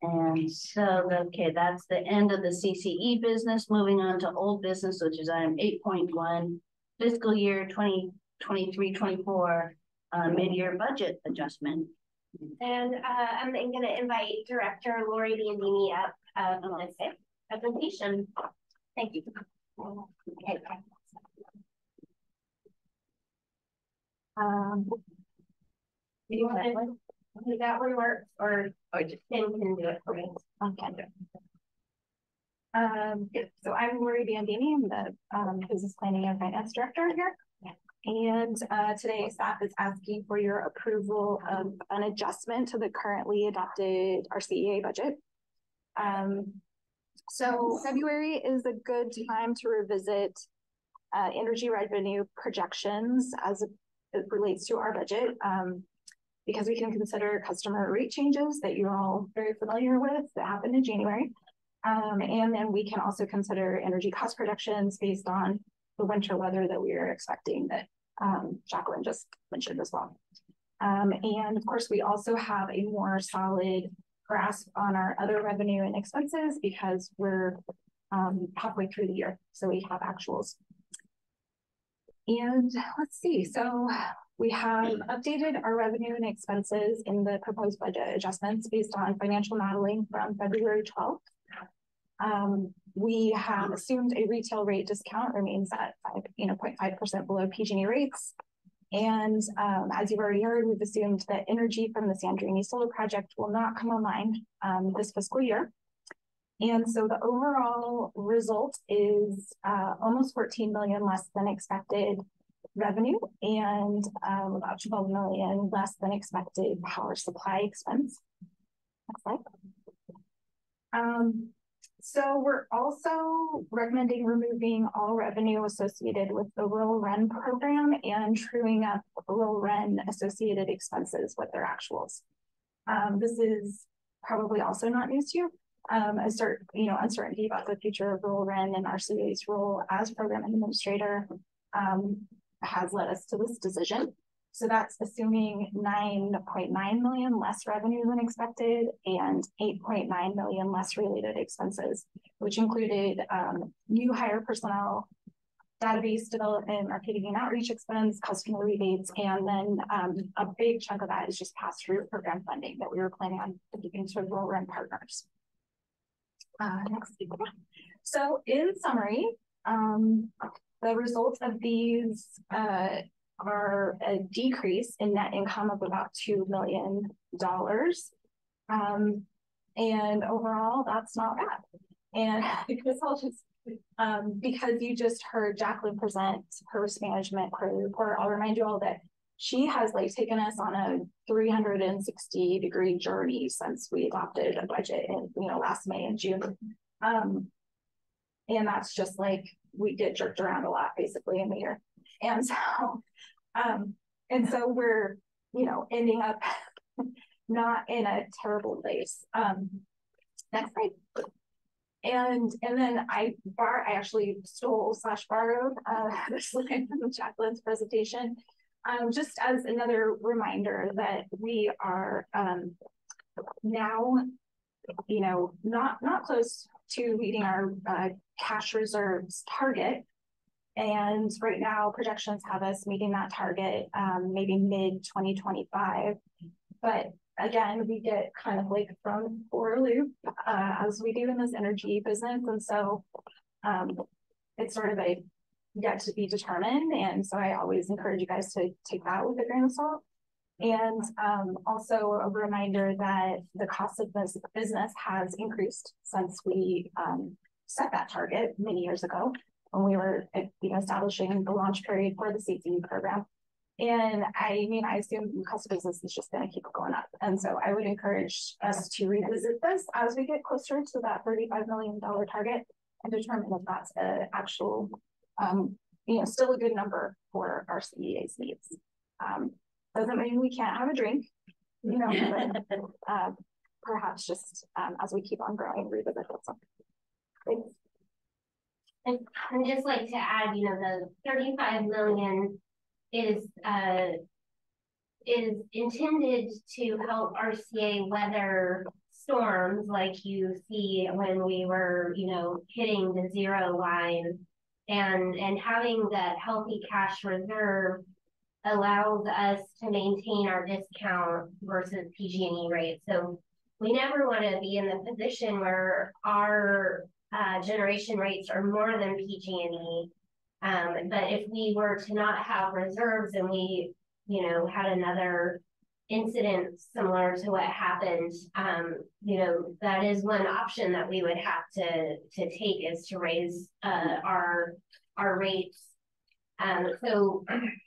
And so, okay, that's the end of the CCE business. Moving on to old business, which is item 8.1, fiscal year 2023-24 mid-year budget adjustment. And I'm going to invite Director Lori Biandini up on this presentation. Thank you. Okay. Do you want to do that one work, or Tim can do it for me? Okay. So I'm Lori Biandini. I'm the Business Planning and Finance Director here. And today staff is asking for your approval of an adjustment to the currently adopted RCEA budget. So February is a good time to revisit energy revenue projections as it relates to our budget, because we can consider customer rate changes that you're all very familiar with that happened in January. And then we can also consider energy cost projections based on the winter weather that we are expecting that Jacqueline just mentioned as well. And of course, we also have a more solid grasp on our other revenue and expenses because we're halfway through the year, so we have actuals. And let's see, so we have updated our revenue and expenses in the proposed budget adjustments based on financial modeling from February 12th. We have assumed a retail rate discount remains at 0.5% below PG&E rates. And as you've already heard, we've assumed that energy from the Sandrini solar project will not come online this fiscal year. And so the overall result is almost 14 million less than expected revenue and about 12 million less than expected power supply expense. Next slide. So we're also recommending removing all revenue associated with the Rural REN program and truing up Rural REN associated expenses with their actuals. This is probably also not news to you. Uncertainty about the future of Rural REN and RCEA's role as program administrator has led us to this decision. So that's assuming 9.9 million less revenue than expected and 8.9 million less related expenses, which included new hire personnel, database development, marketing and outreach expense, customer rebates, and then a big chunk of that is just pass-through program funding that we were planning on giving to Rural REN partners. Next. So in summary, the results of these are a decrease in net income of about $2 million. And overall, that's not bad. And because you just heard Jacqueline present her risk management quarterly report, I'll remind you all that she has taken us on a 360-degree journey since we adopted a budget in last May and June. And that's just we get jerked around a lot basically in the year. And so we're ending up not in a terrible place. Next slide. And then I actually stole/borrowed this line from Jacqueline's presentation, just as another reminder that we are now, not close to meeting our cash reserves target. And right now, projections have us meeting that target maybe mid-2025. But again, we get kind of thrown for a loop as we do in this energy business. And so it's sort of a yet to be determined. And so I always encourage you guys to take that with a grain of salt. And also a reminder that the cost of this business has increased since we set that target many years ago when we were establishing the launch period for the CCE program. And I assume the cost of business is just going to keep going up. And so I would encourage us to revisit this as we get closer to that $35 million target and determine if that's an actual, still a good number for our RCEA's needs. Doesn't mean we can't have a drink, but perhaps just as we keep on growing, revisit that. Thanks. And I'd just like to add, the 35 million is intended to help RCEA weather storms like you see when we were, hitting the zero line, and having that healthy cash reserve allows us to maintain our discount versus PG&E rates. So we never want to be in the position where our generation rates are more than PG&E. But if we were to not have reserves and we, had another incident similar to what happened, that is one option that we would have to take, is to raise our rates. So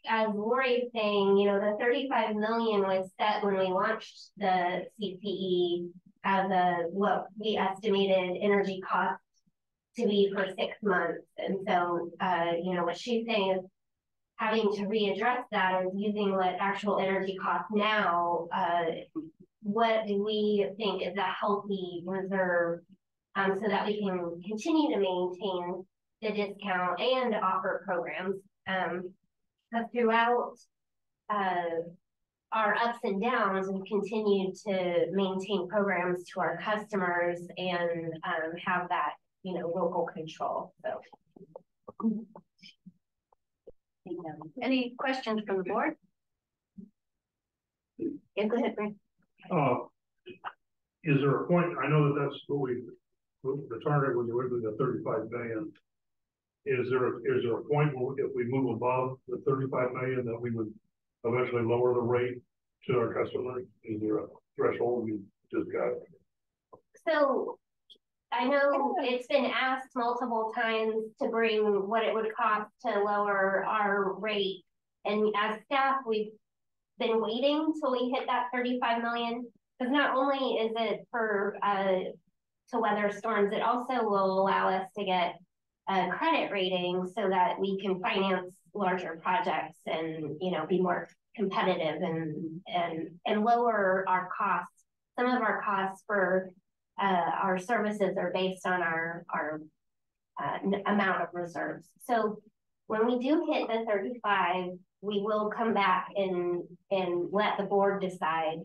as Lori's saying, the 35 million was set when we launched the CCE as what we estimated energy costs to be for 6 months. And so, what she's saying is having to readdress that is using what actual energy costs now. What do we think is a healthy reserve so that we can continue to maintain the discount and offer programs. Throughout our ups and downs, we've continued to maintain programs to our customers and have that, you know, local control. So, any questions from the board? Yeah, go ahead, Frank. Is there a point? I know that that's what the target was originally the 35 million. Is there a point where if we move above the 35 million that we would eventually lower the rate to our customers? Is there a threshold we just got? So I know it's been asked multiple times to bring what it would cost to lower our rate. And as staff, we've been waiting till we hit that 35 million. Because not only is it for to weather storms, it also will allow us to get a credit rating so that we can finance larger projects and, you know, be more competitive and lower our costs. Some of our costs for our services are based on our amount of reserves. So when we do hit the 35, we will come back and let the board decide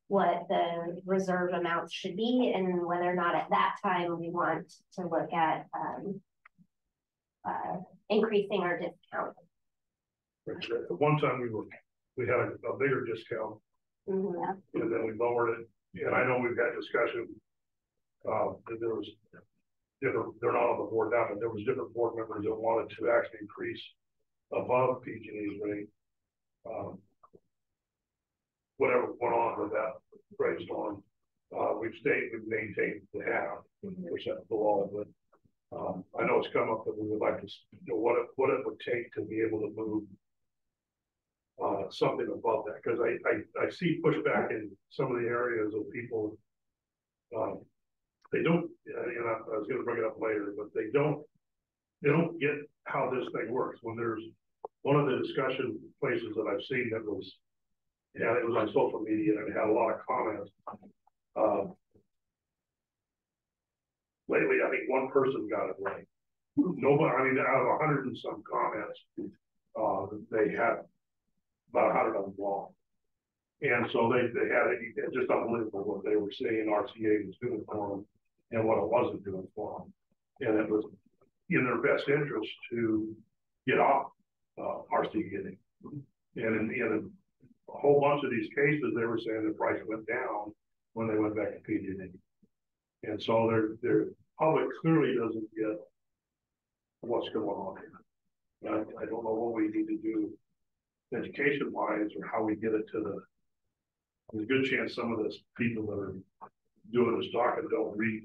what the reserve amounts should be and whether or not at that time we want to look at increasing our discount. At one time we had a bigger discount, and then we lowered it. And I know we've had discussion that there was different. They're not on the board now, but there was different board members that wanted to actually increase above PG&E's rate. Whatever went on with that brainstorm, we've maintained the 0.5% below, but I know it's come up that we would like to know what it would take to be able to move something above that, because I see pushback in some of the areas of people. They don't, and I was going to bring it up later, but they don't get how this thing works. When there's one of the discussion places that I've seen that was, yeah, it was on social media and it had a lot of comments. Lately, I think one person got it right. Nobody, I mean, out of 100 and some comments, they had about 100 of them wrong. And so they had it just unbelievable what they were saying RCEA was doing for them and what it wasn't doing for them. And it was in their best interest to get off RCEA. And in a whole bunch of these cases, they were saying the price went down when they went back to PG&E. And so their public clearly doesn't get what's going on here. I don't know what we need to do education-wise or how we get it to the. There's a good chance some of the people that are doing this talking don't read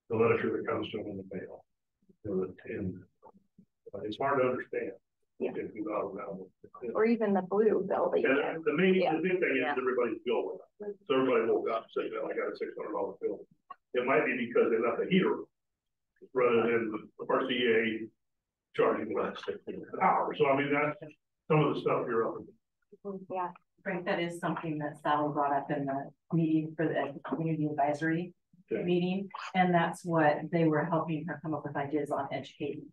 the literature that comes to them in the mail. And it's hard to understand. Yeah. If you know about it. Or even the blue bill that you get. The big thing is everybody's bill went up. So everybody woke up and said, "Well, I got a $600 bill." It might be because they left the heater rather than the RCEA charging less hours. So I mean, that's some of the stuff you're up against. Yeah. Frank, that is something that Sally brought up in the meeting for the community advisory meeting, and that's what they were helping her come up with ideas on educating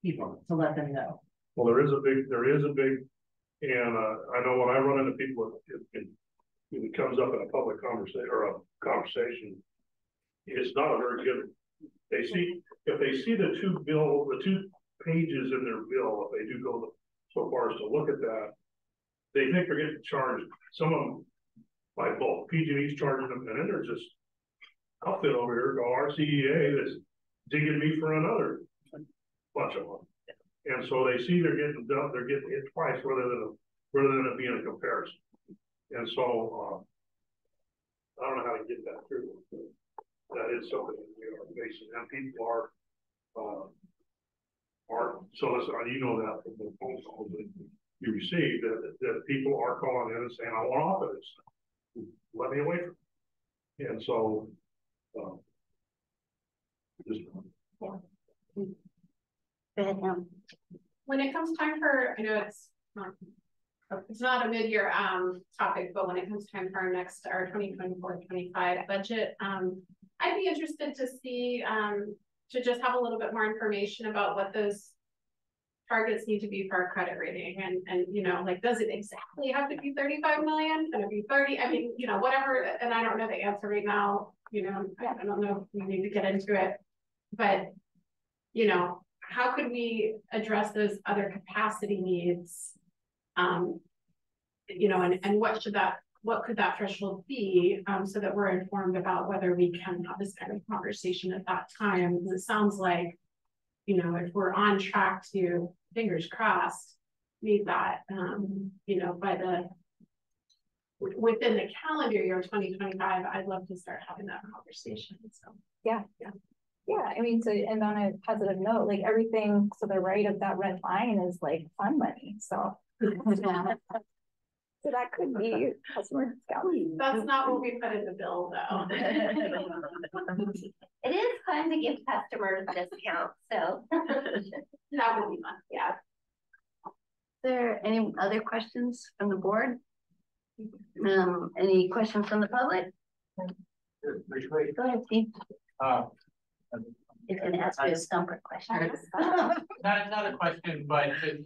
people to let them know. Well, there is a big, and I know when I run into people, if it comes up in a public conversation or a conversation, it's not a very good. If they see the two pages in their bill, if they do go so far as to look at that, they think they're getting charged. Some of them by bulk. PG&E's charging them, and then there's this outfit over here called RCEA that's digging me for another bunch of them. And so they see they're getting hit twice rather than it being a comparison. And so I don't know how to get that through. That is something that we are facing, and people are so listen, you know that from the phone calls that you receive that people are calling in and saying, "I want off of this. Let me away from it." And so just Go ahead now. When it comes time for, I know it's not a mid-year topic, but when it comes time for our 2024-25 budget, I'd be interested to see, to just have a little bit more information about what those targets need to be for our credit rating, and you know, like, does it exactly have to be 35 million? Can it be 30? I mean, you know, whatever, and I don't know the answer right now, you know, I don't know if we need to get into it, but you know, how could we address those other capacity needs? You know, and what could that threshold be, so that we're informed about whether we can have this kind of conversation at that time? Because it sounds like, you know, if we're on track to, fingers crossed, meet that, you know, within the calendar year 2025, I'd love to start having that conversation. So yeah. I mean, so, and on a positive note, like everything to the right of that red line is like fund money. So so that could be customer discount. That's not what we put in the bill, though. It is fun to give customers discounts, so that would be fun. Yeah. Is there any other questions from the board? Any questions from the public? Go ahead, Steve. He's going to ask you a stumper question. Not a question, but just,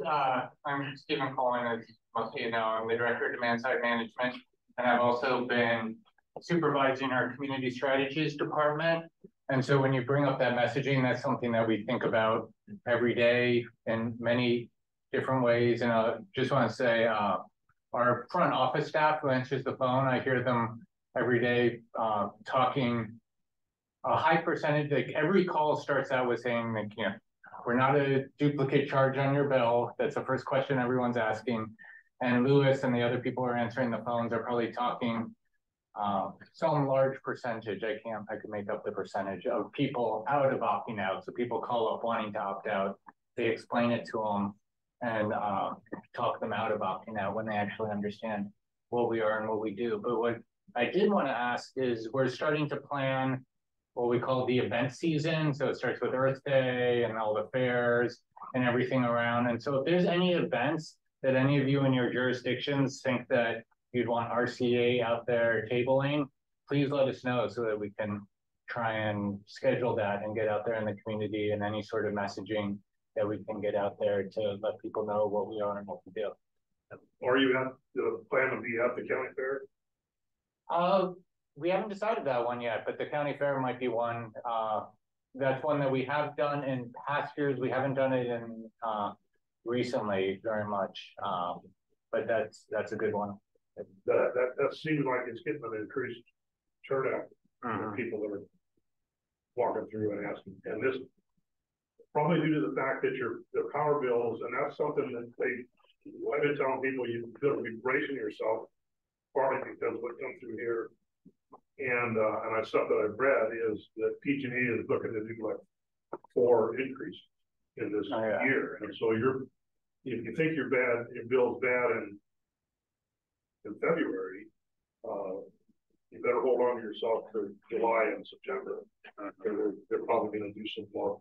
I'm Stephen Coleman, as most of you know. I'm the Director of Demand Side Management, and I've also been supervising our Community Strategies Department. And so when you bring up that messaging, that's something that we think about every day in many different ways. And I just want to say, our front office staff who answers the phone, I hear them every day talking. A high percentage, like every call starts out with saying, like, you know, we're not a duplicate charge on your bill. That's the first question everyone's asking. And Lewis and the other people who are answering the phones are probably talking some large percentage. I could make up the percentage of people out of opting out. So people call up wanting to opt out. They explain it to them and talk them out of opting out when they actually understand what we are and what we do. But what I did want to ask is, we're starting to plan what we call the event season. So it starts with Earth Day and all the fairs and everything around. And so if there's any events that any of you in your jurisdictions think that you'd want RCEA out there tabling, please let us know so that we can try and schedule that and get out there in the community, and any sort of messaging that we can get out there to let people know what we are and what we do. Or you have the plan to be at the county fair? We haven't decided that one yet, but the county fair might be one. That's one that we have done in past years. We haven't done it in recently very much, but that's a good one. That seems like it's getting an increased turnout. People that are walking through and asking, and this probably due to the fact that the power bills, and that's something that I've been telling people, you've got to be bracing yourself, partly because what comes through here. And stuff that I've read is that PG&E is looking to do like 4 increase in this year. And so if you think your bill's bad in February, you better hold on to yourself for July and September. They're probably going to do some more.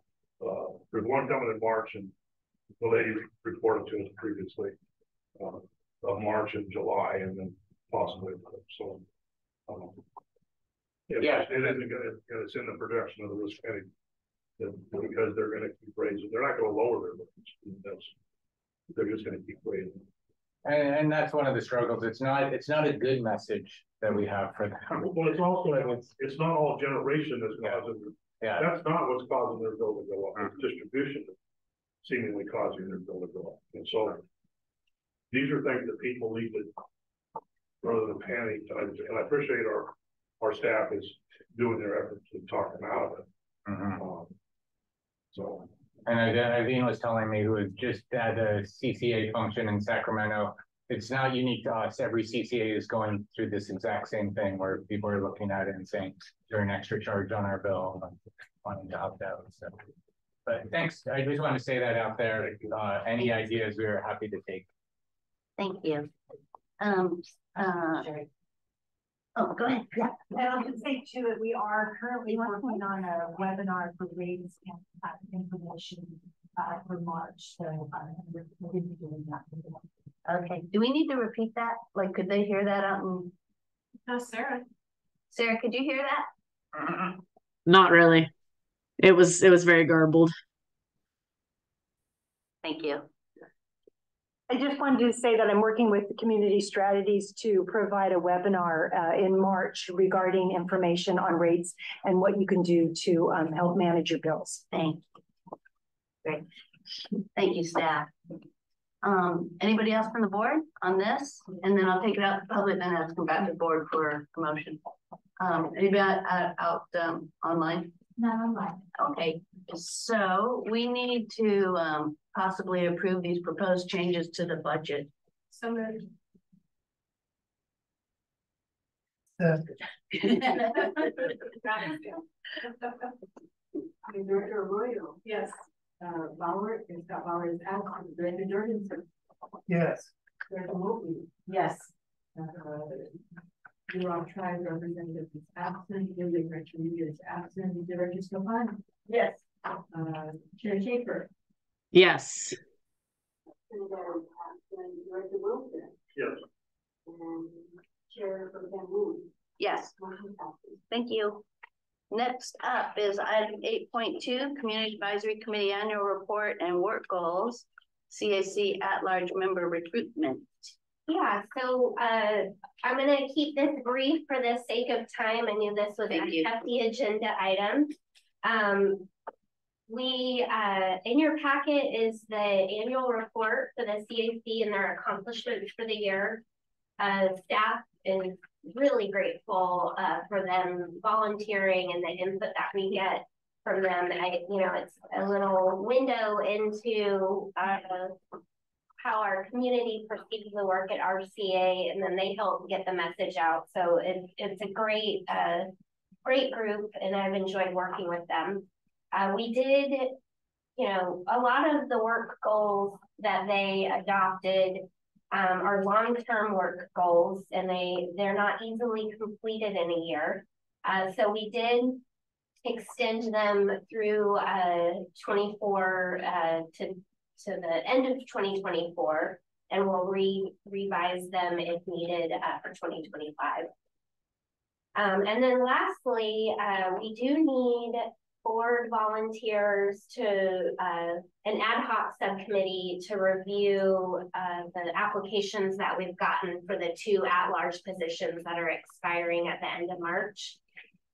There's one coming in March, and the lady reported to us previously of March and July, and then possibly so. It's in the projection of the risk heading, because they're going to keep raising. They're not going to lower their rates. They're just going to keep raising. And that's one of the struggles. It's not a good message that we have for them. Well, it's also it's not all generation that's causing. Yeah, that's not what's causing their bill to go up. It's distribution seemingly causing their bill to go up. And so these are things that people need to, rather than panic. And I appreciate our staff is doing their efforts to talk them out of it. And Irene was telling me, who was just at a CCA function in Sacramento, it's not unique to us. Every CCA is going through this exact same thing, where people are looking at it and saying, is there an extra charge on our bill, and wanting to opt out. So, but thanks. I just want to say that out there. Any ideas we are happy to take. Thank you. Oh, go ahead. Yeah. And I'll just say too that we are currently working on a webinar for rates and information for March. So we're going to be doing that. Okay. Do we need to repeat that? Like, could they hear that out? No, Sarah. Sarah, could you hear that? Not really. It was very garbled. Thank you. I just wanted to say that I'm working with the Community Strategies to provide a webinar in March regarding information on rates and what you can do to help manage your bills. Thank you. Great. Thank you, staff. Anybody else from the board on this? And then I'll take it out to public and I'll come back to the board for promotion. Anybody out online? No, online. Okay, so we need to possibly approve these proposed changes to the budget. So moved. Director Arroyo. Yes. Bauer, and Scott Bauer is absent. Director Jorgensen. Yes. Director Mobley. Yes. Rob Tribe, Representative is absent. Billy Richard is absent. Director Stefan. Yes. Chair Schaefer. Yes. Director Wilson. Yes. And Chair Pro Tem Wu. Yes. Thank you. Next up is item 8.2, Community Advisory Committee Annual Report and Work Goals, CAC at-large member recruitment. Yeah, so I'm going to keep this brief for the sake of time. I knew this was a hefty agenda item. In your packet is the annual report for the CAC and their accomplishments for the year. Staff is really grateful for them volunteering and the input that we get from them. It's a little window into how our community perceives the work at RCEA, and then they help get the message out. So it's a great group, and I've enjoyed working with them. We did, a lot of the work goals that they adopted are long-term work goals, and they're not easily completed in a year. So we did extend them through 24 to the end of 2024, and we'll revise them if needed for 2025. And then lastly, we do need board volunteers to an ad hoc subcommittee to review the applications that we've gotten for the 2 at-large positions that are expiring at the end of March.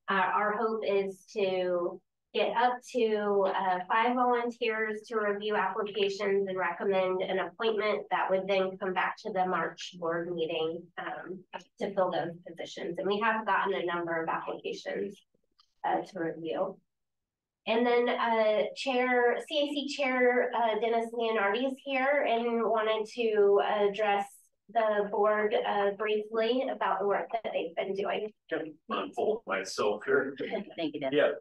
Our hope is to get up to 5 volunteers to review applications and recommend an appointment that would then come back to the March board meeting to fill those positions. And we have gotten a number of applications to review. And then CAC Chair Dennis Leonardi is here and wanted to address the board briefly about the work that they've been doing. Unfold myself here. Thank you, Dennis. Yeah,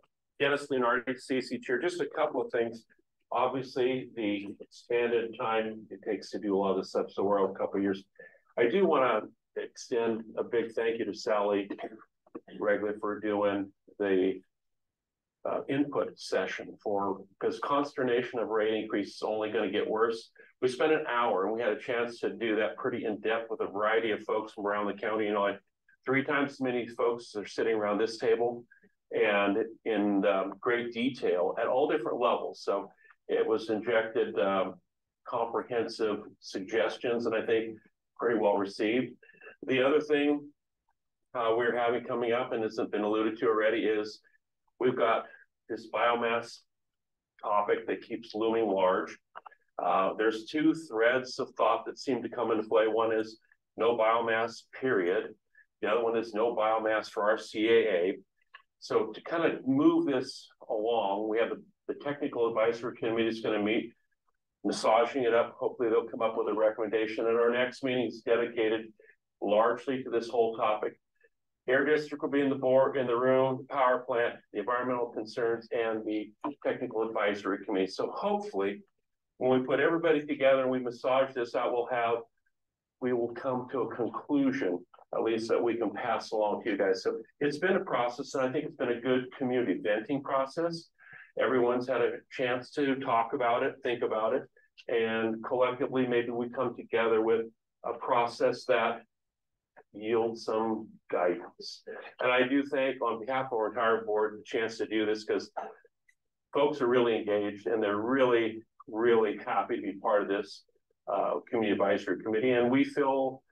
Dennis Leonardi, CAC Chair. Just a couple of things. Obviously, the expanded time it takes to do a lot of this stuff, so we're out a couple of years. I do want to extend a big thank you to Sally Regley for doing the input session because consternation of rate increase is only going to get worse. We spent an hour and we had a chance to do that pretty in depth with a variety of folks from around the county. 3 times as many folks are sitting around this table and in great detail at all different levels. So it was injected comprehensive suggestions, and I think pretty well received. The other thing we're having coming up, and this has been alluded to already, is we've got this biomass topic that keeps looming large. There's 2 threads of thought that seem to come into play. One is no biomass, period. The other one is no biomass for RCEA. So to kind of move this along, we have the technical advisory committee is going to meet, massaging it up. Hopefully they'll come up with a recommendation. And our next meeting is dedicated largely to this whole topic. Air District will be in the room, the power plant, the environmental concerns, and the technical advisory committee. So hopefully, when we put everybody together and we massage this out, we will come to a conclusion, at least that we can pass along to you guys. So it's been a process, and I think it's been a good community venting process. Everyone's had a chance to talk about it, think about it, and collectively, maybe we come together with a process that yield some guidance. And I do thank, on behalf of our entire board, the chance to do this, because folks are really engaged and they're really, really happy to be part of this community advisory committee. And we feel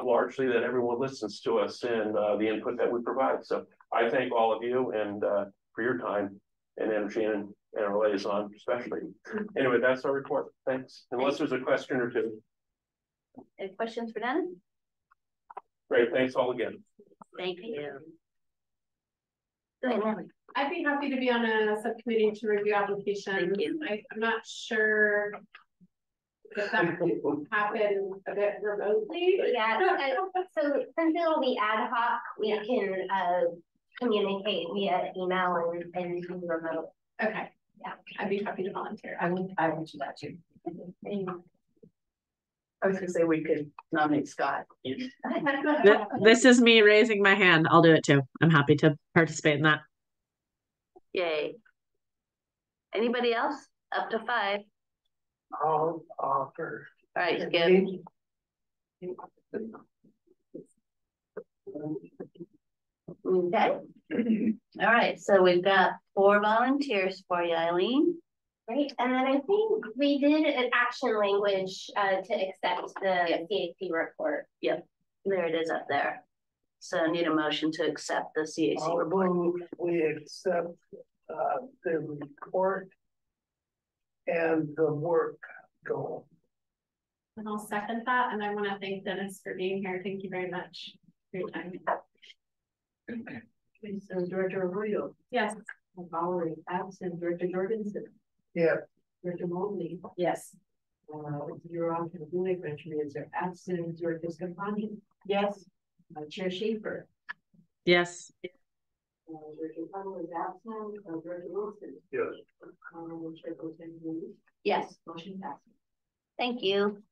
largely that everyone listens to us and the input that we provide. So I thank all of you and for your time and energy and our liaison especially. Anyway, that's our report. Thanks. Unless there's a question or two. Any questions for Dennis? Great. Thanks all again. Thank you. Go ahead, Natalie. I'd be happy to be on a subcommittee to review applications. Thank you. I'm not sure if that could happen a bit remotely. Yeah, so since it'll be ad hoc, we can communicate via email and remote. Okay, yeah, I'd be happy to volunteer. I would do that too. I was gonna say we could nominate Scott. This is me raising my hand. I'll do it too. I'm happy to participate in that. Yay. Anybody else? Up to 5. I'll offer. All right, Skip. Okay. All right, so we've got 4 volunteers for you, Eileen. Great, and then I think we did an action language to accept the CAC report. Yep, there it is up there. So I need a motion to accept the CAC report. We accept the report and the work goal. And I'll second that. And I want to thank Dennis for being here. Thank you very much for your time. So Director Arroyo. Yes. Valerie, absent. Director Jorgensen. Yeah. Director Mobley. Yes. You're on to the Boulay Branch Manager, absent. Director Scapani. Yes. Chair Schaefer. Yes. Director Tuttle is absent. Director Wilson. Yes. Chair Pro Tem Lewis. Yes. Motion passes. Thank you.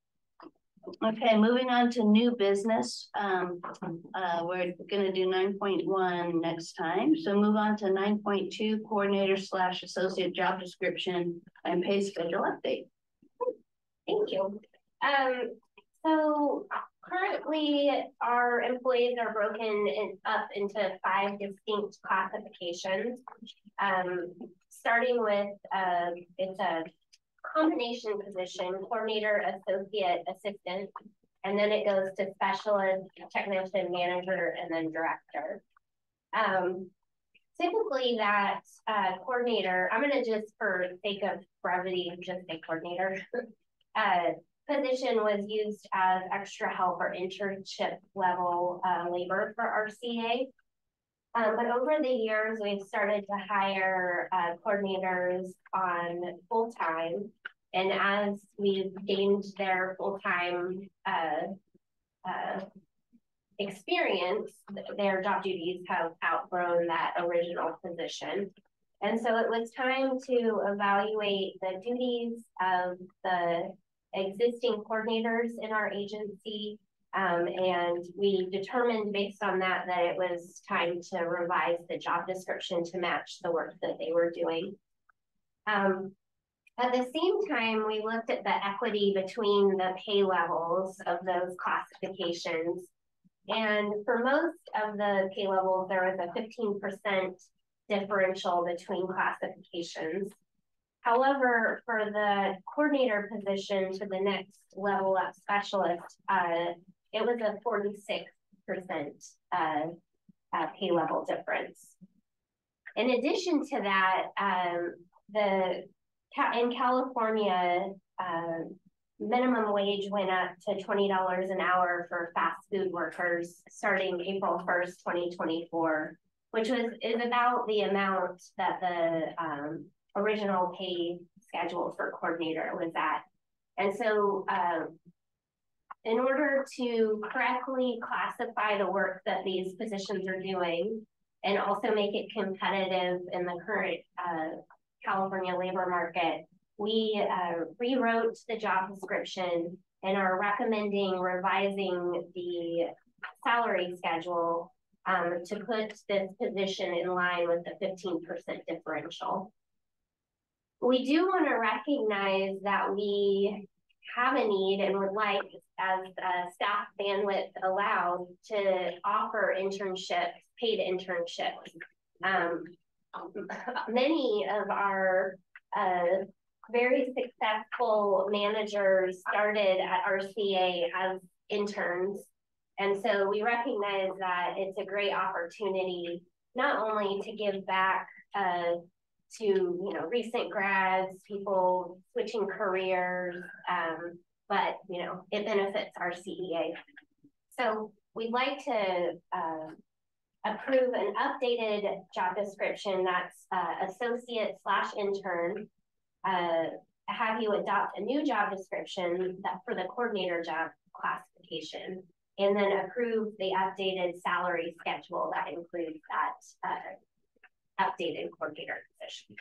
Okay, moving on to new business. We're gonna do 9.1 next time. So move on to 9.2, coordinator / associate job description and pay schedule update. Thank you. So currently our employees are broken up into 5 distinct classifications. Starting with, it's a combination position, coordinator, associate, assistant, and then it goes to specialist, technician, manager, and then director. Typically that coordinator, I'm going to just for sake of brevity, just say coordinator, position was used as extra help or internship level labor for RCEA. But over the years, we've started to hire coordinators on full-time. And as we've gained their full-time experience, their job duties have outgrown that original position. And so it was time to evaluate the duties of the existing coordinators in our agency. And we determined based on that it was time to revise the job description to match the work that they were doing. At the same time, we looked at the equity between the pay levels of those classifications. And for most of the pay levels, there was a 15% differential between classifications. However, for the coordinator position to the next level up specialist, it was a 46% pay level difference. In addition to that, in California, minimum wage went up to $20 an hour for fast food workers starting April 1st, 2024, which is about the amount that the original pay schedule for coordinator was at. And so in order to correctly classify the work that these positions are doing and also make it competitive in the current California labor market, we rewrote the job description and are recommending revising the salary schedule to put this position in line with the 15% differential. We do want to recognize that we have a need and would like, as staff bandwidth allows, to offer internships, paid internships. Many of our very successful managers started at RCEA as interns. And so we recognize that it's a great opportunity, not only to give back to recent grads, people switching careers, but it benefits RCEA. So we'd like to approve an updated job description that's associate/intern, have you adopt a new job description that for the coordinator job classification, and then approve the updated salary schedule that includes that updated coordinator position.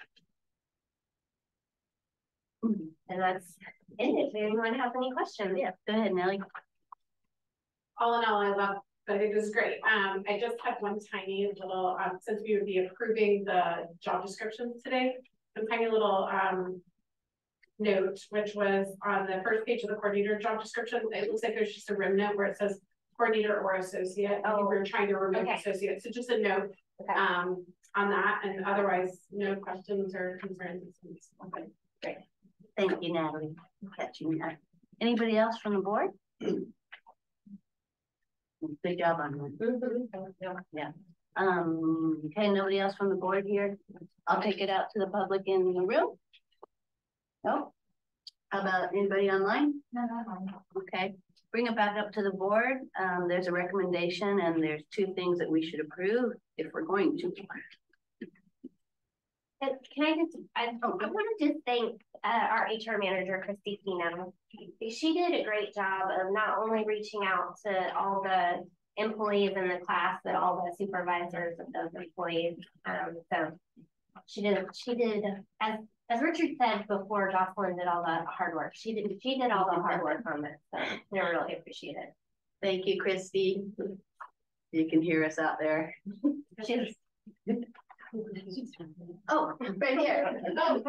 And that's it. If anyone has any questions, Yeah, go ahead, Nellie. All in all, I love, but it is great. I just have one tiny little, since we would be approving the job descriptions today, a tiny little note, which was on the first page of the coordinator job description. It looks like there's just a remnant where it says coordinator or associate. I think we're trying to remove associate. So just a note on that, and otherwise no questions or concerns. Okay, great. Thank you, Natalie. Catching that. Anybody else from the board? Good job on that. Yeah. Okay, nobody else from the board here. I'll take it out to the public in the room. No? How about anybody online? No, not online. Okay. Bring it back up to the board. There's a recommendation, and there's two things that we should approve if we're going to. Can I just, I want to just thank our HR manager, Christy Pino. She did a great job of not only reaching out to all the employees in the class, but all the supervisors of those employees. So she did, as Richard said before, Jocelyn did all the hard work. She did all the hard work on this. So I really appreciate it. Thank you, Christy. You can hear us out there. She's oh, right here. Oh.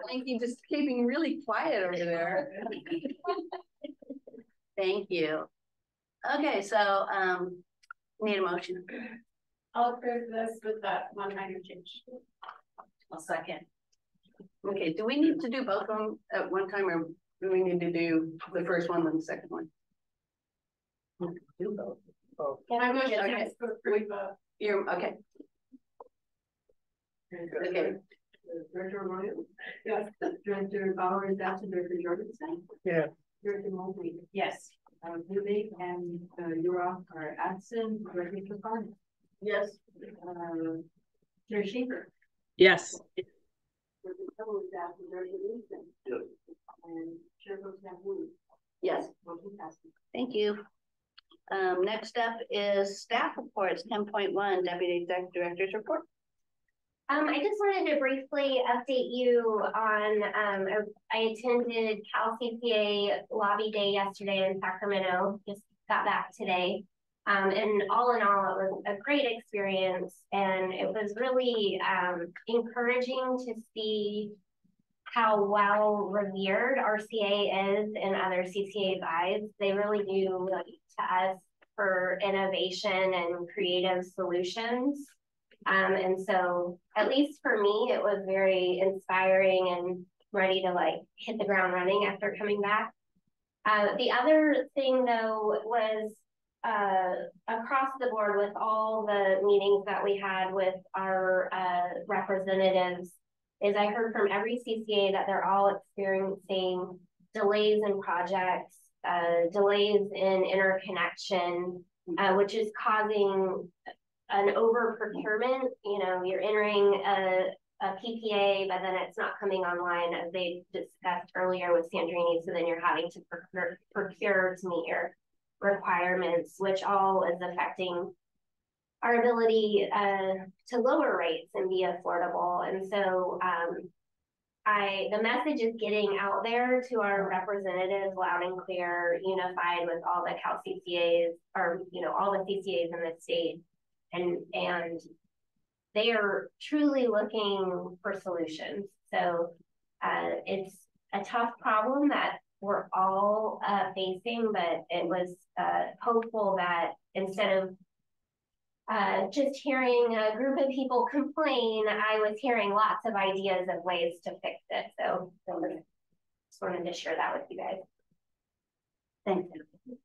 Thank you, just keeping really quiet over there. Thank you. Okay, so need a motion. I'll approve this with that one minor change. I'll second. Okay, do we need to do both of them at one time, or do we need to do the first one and the second one? Do both. Oh. Can I motion okay. to approve both? You're okay. Okay. Director Royal? Yes. Director Bauer is absent. Director Jorgensen? Yeah. Director Mobley? Yes. Vivek and Yura are absent. Director Kapani? Yes. Chair Shaker? Yes. Director Kettle is absent. Director Wilson? Yes. And Chair Pro Tem Wu? Yes. Thank you. Next up is staff reports, 10.1, Deputy Executive Director's report. I just wanted to briefly update you on, I attended Cal CCA Lobby Day yesterday in Sacramento, just got back today. And all in all, it was a great experience, and it was really encouraging to see how well revered RCEA is in other CCA's eyes. They really do look to us for innovation and creative solutions. And so, at least for me, it was very inspiring and ready to like hit the ground running after coming back. The other thing though was across the board with all the meetings that we had with our representatives, is I heard from every CCA that they're all experiencing delays in projects, delays in interconnection, which is causing an over procurement. You know, you're entering a PPA, but then it's not coming online as they discussed earlier with Sandrini. So then you're having to procure to meet your requirements, which all is affecting our ability to lower rates and be affordable. And so the message is getting out there to our representatives loud and clear, unified with all the Cal CCAs, or all the CCAs in the state. And they are truly looking for solutions. So it's a tough problem that we're all facing, but it was hopeful that instead of just hearing a group of people complain, I was hearing lots of ideas of ways to fix it. So just wanted to share that with you guys. Thank you.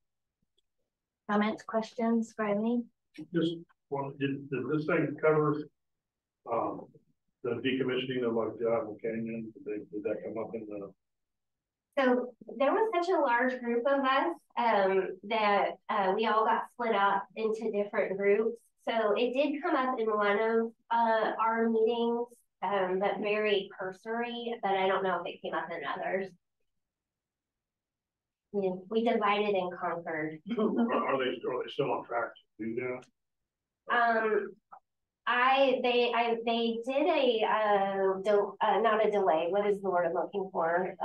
Comments, questions for Eileen? Just one, did this thing cover the decommissioning of like the Iowa Canyon? Did that come up in the? So there was such a large group of us that we all got split up into different groups. So it did come up in one of our meetings, but very cursory, but I don't know if it came up in others. We divided and conquered. Are they still on track to do that? They did not a delay. What is the word I'm looking for?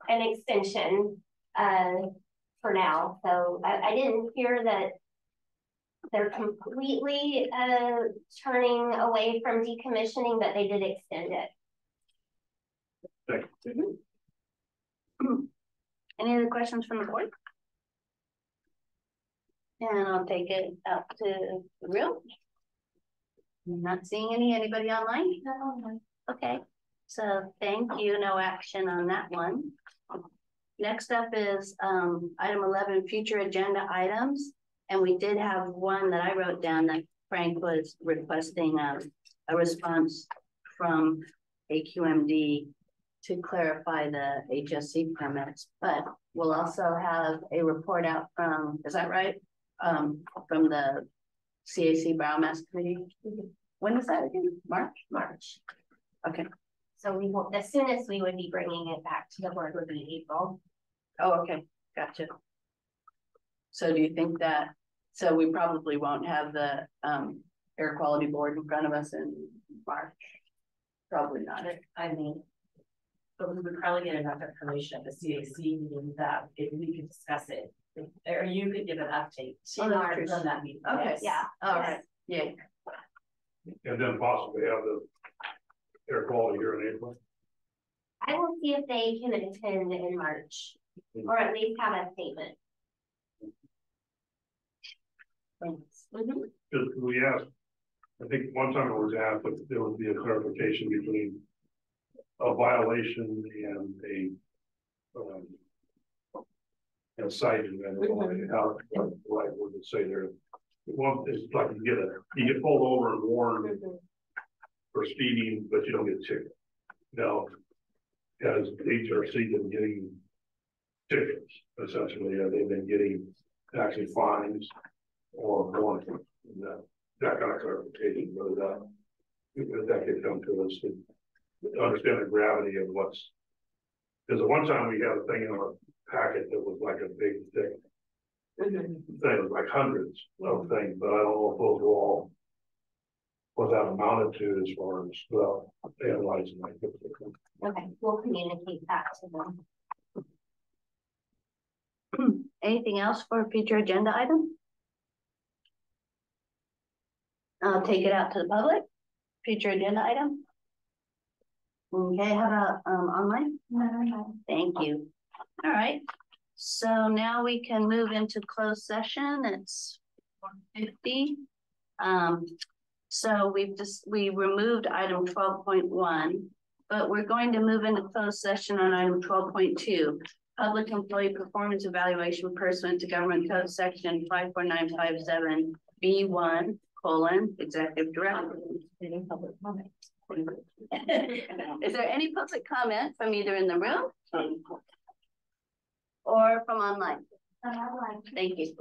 An extension for now. So I didn't hear that they're completely turning away from decommissioning, but they did extend it. Thank you. Any other questions from the board? And I'll take it out to the room. I'm not seeing anybody online? No. Okay, so thank you, no action on that one. Next up is item 11, future agenda items. And we did have one that I wrote down that Frank was requesting a response from AQMD to clarify the HSC permits, but we'll also have a report out from, is that right? From the CAC Biomass Committee. When is that again? March. Okay. So we will, the soonest we would be bringing it back to the board would be April. Oh, okay, gotcha. So do you think that, so we probably won't have the air quality board in front of us in March? Probably not. I mean, but we would probably get enough information at the CAC meeting that if we could discuss it, or you could give an update on that meeting. Okay, yes. Yeah. All right, yeah. And then possibly have the air quality here in April. I will see if they can attend in March, or at least have a statement. Thanks. Because we asked, I think one time it was asked if there would be a clarification between a violation and a citing, and how the right word to say there. One is like you get pulled over and warned for speeding, but you don't get ticketed. Now, has HRC been getting tickets? Essentially, they've been getting actually fines or warnings? That kind of clarification, whether that could come to us to understand the gravity of what's. Because at one time we had a thing in our packet that was like a big thing. Things like hundreds of things, but I don't know if those were all what that amounted to as far as analyzing like this. Okay, we'll communicate that to them. Anything else for a future agenda item? I'll take it out to the public. Future agenda item. Okay, how about online? No. Thank you. All right. So now we can move into closed session. It's 1:50. So we removed item 12.1, but we're going to move into closed session on item 12.2. Public employee performance evaluation pursuant to government code section 54957 B1 : executive director. Any public comment? Is there any public comment from either in the room or from online? Thank you.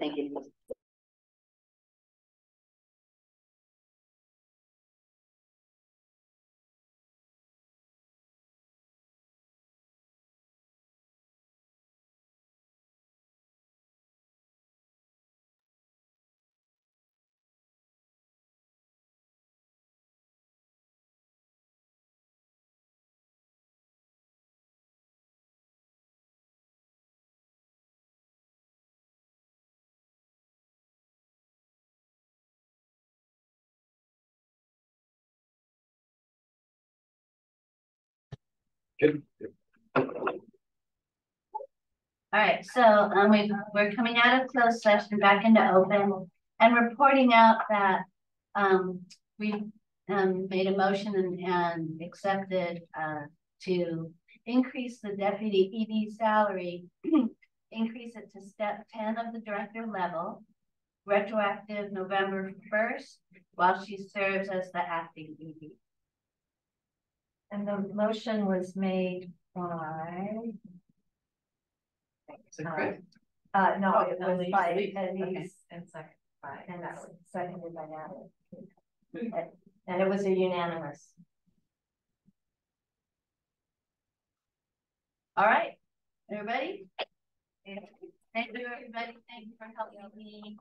Good. All right, so we're coming out of closed session back into open and reporting out that we made a motion and accepted to increase the deputy ED salary, increase it to step 10 of the director level, retroactive November 1st, while she serves as the acting ED. And the motion was made by. No, it was by Elise and second by, and that was seconded by Natalie. And it was a unanimous. All right, everybody? Thank you, everybody. Thank you for helping me.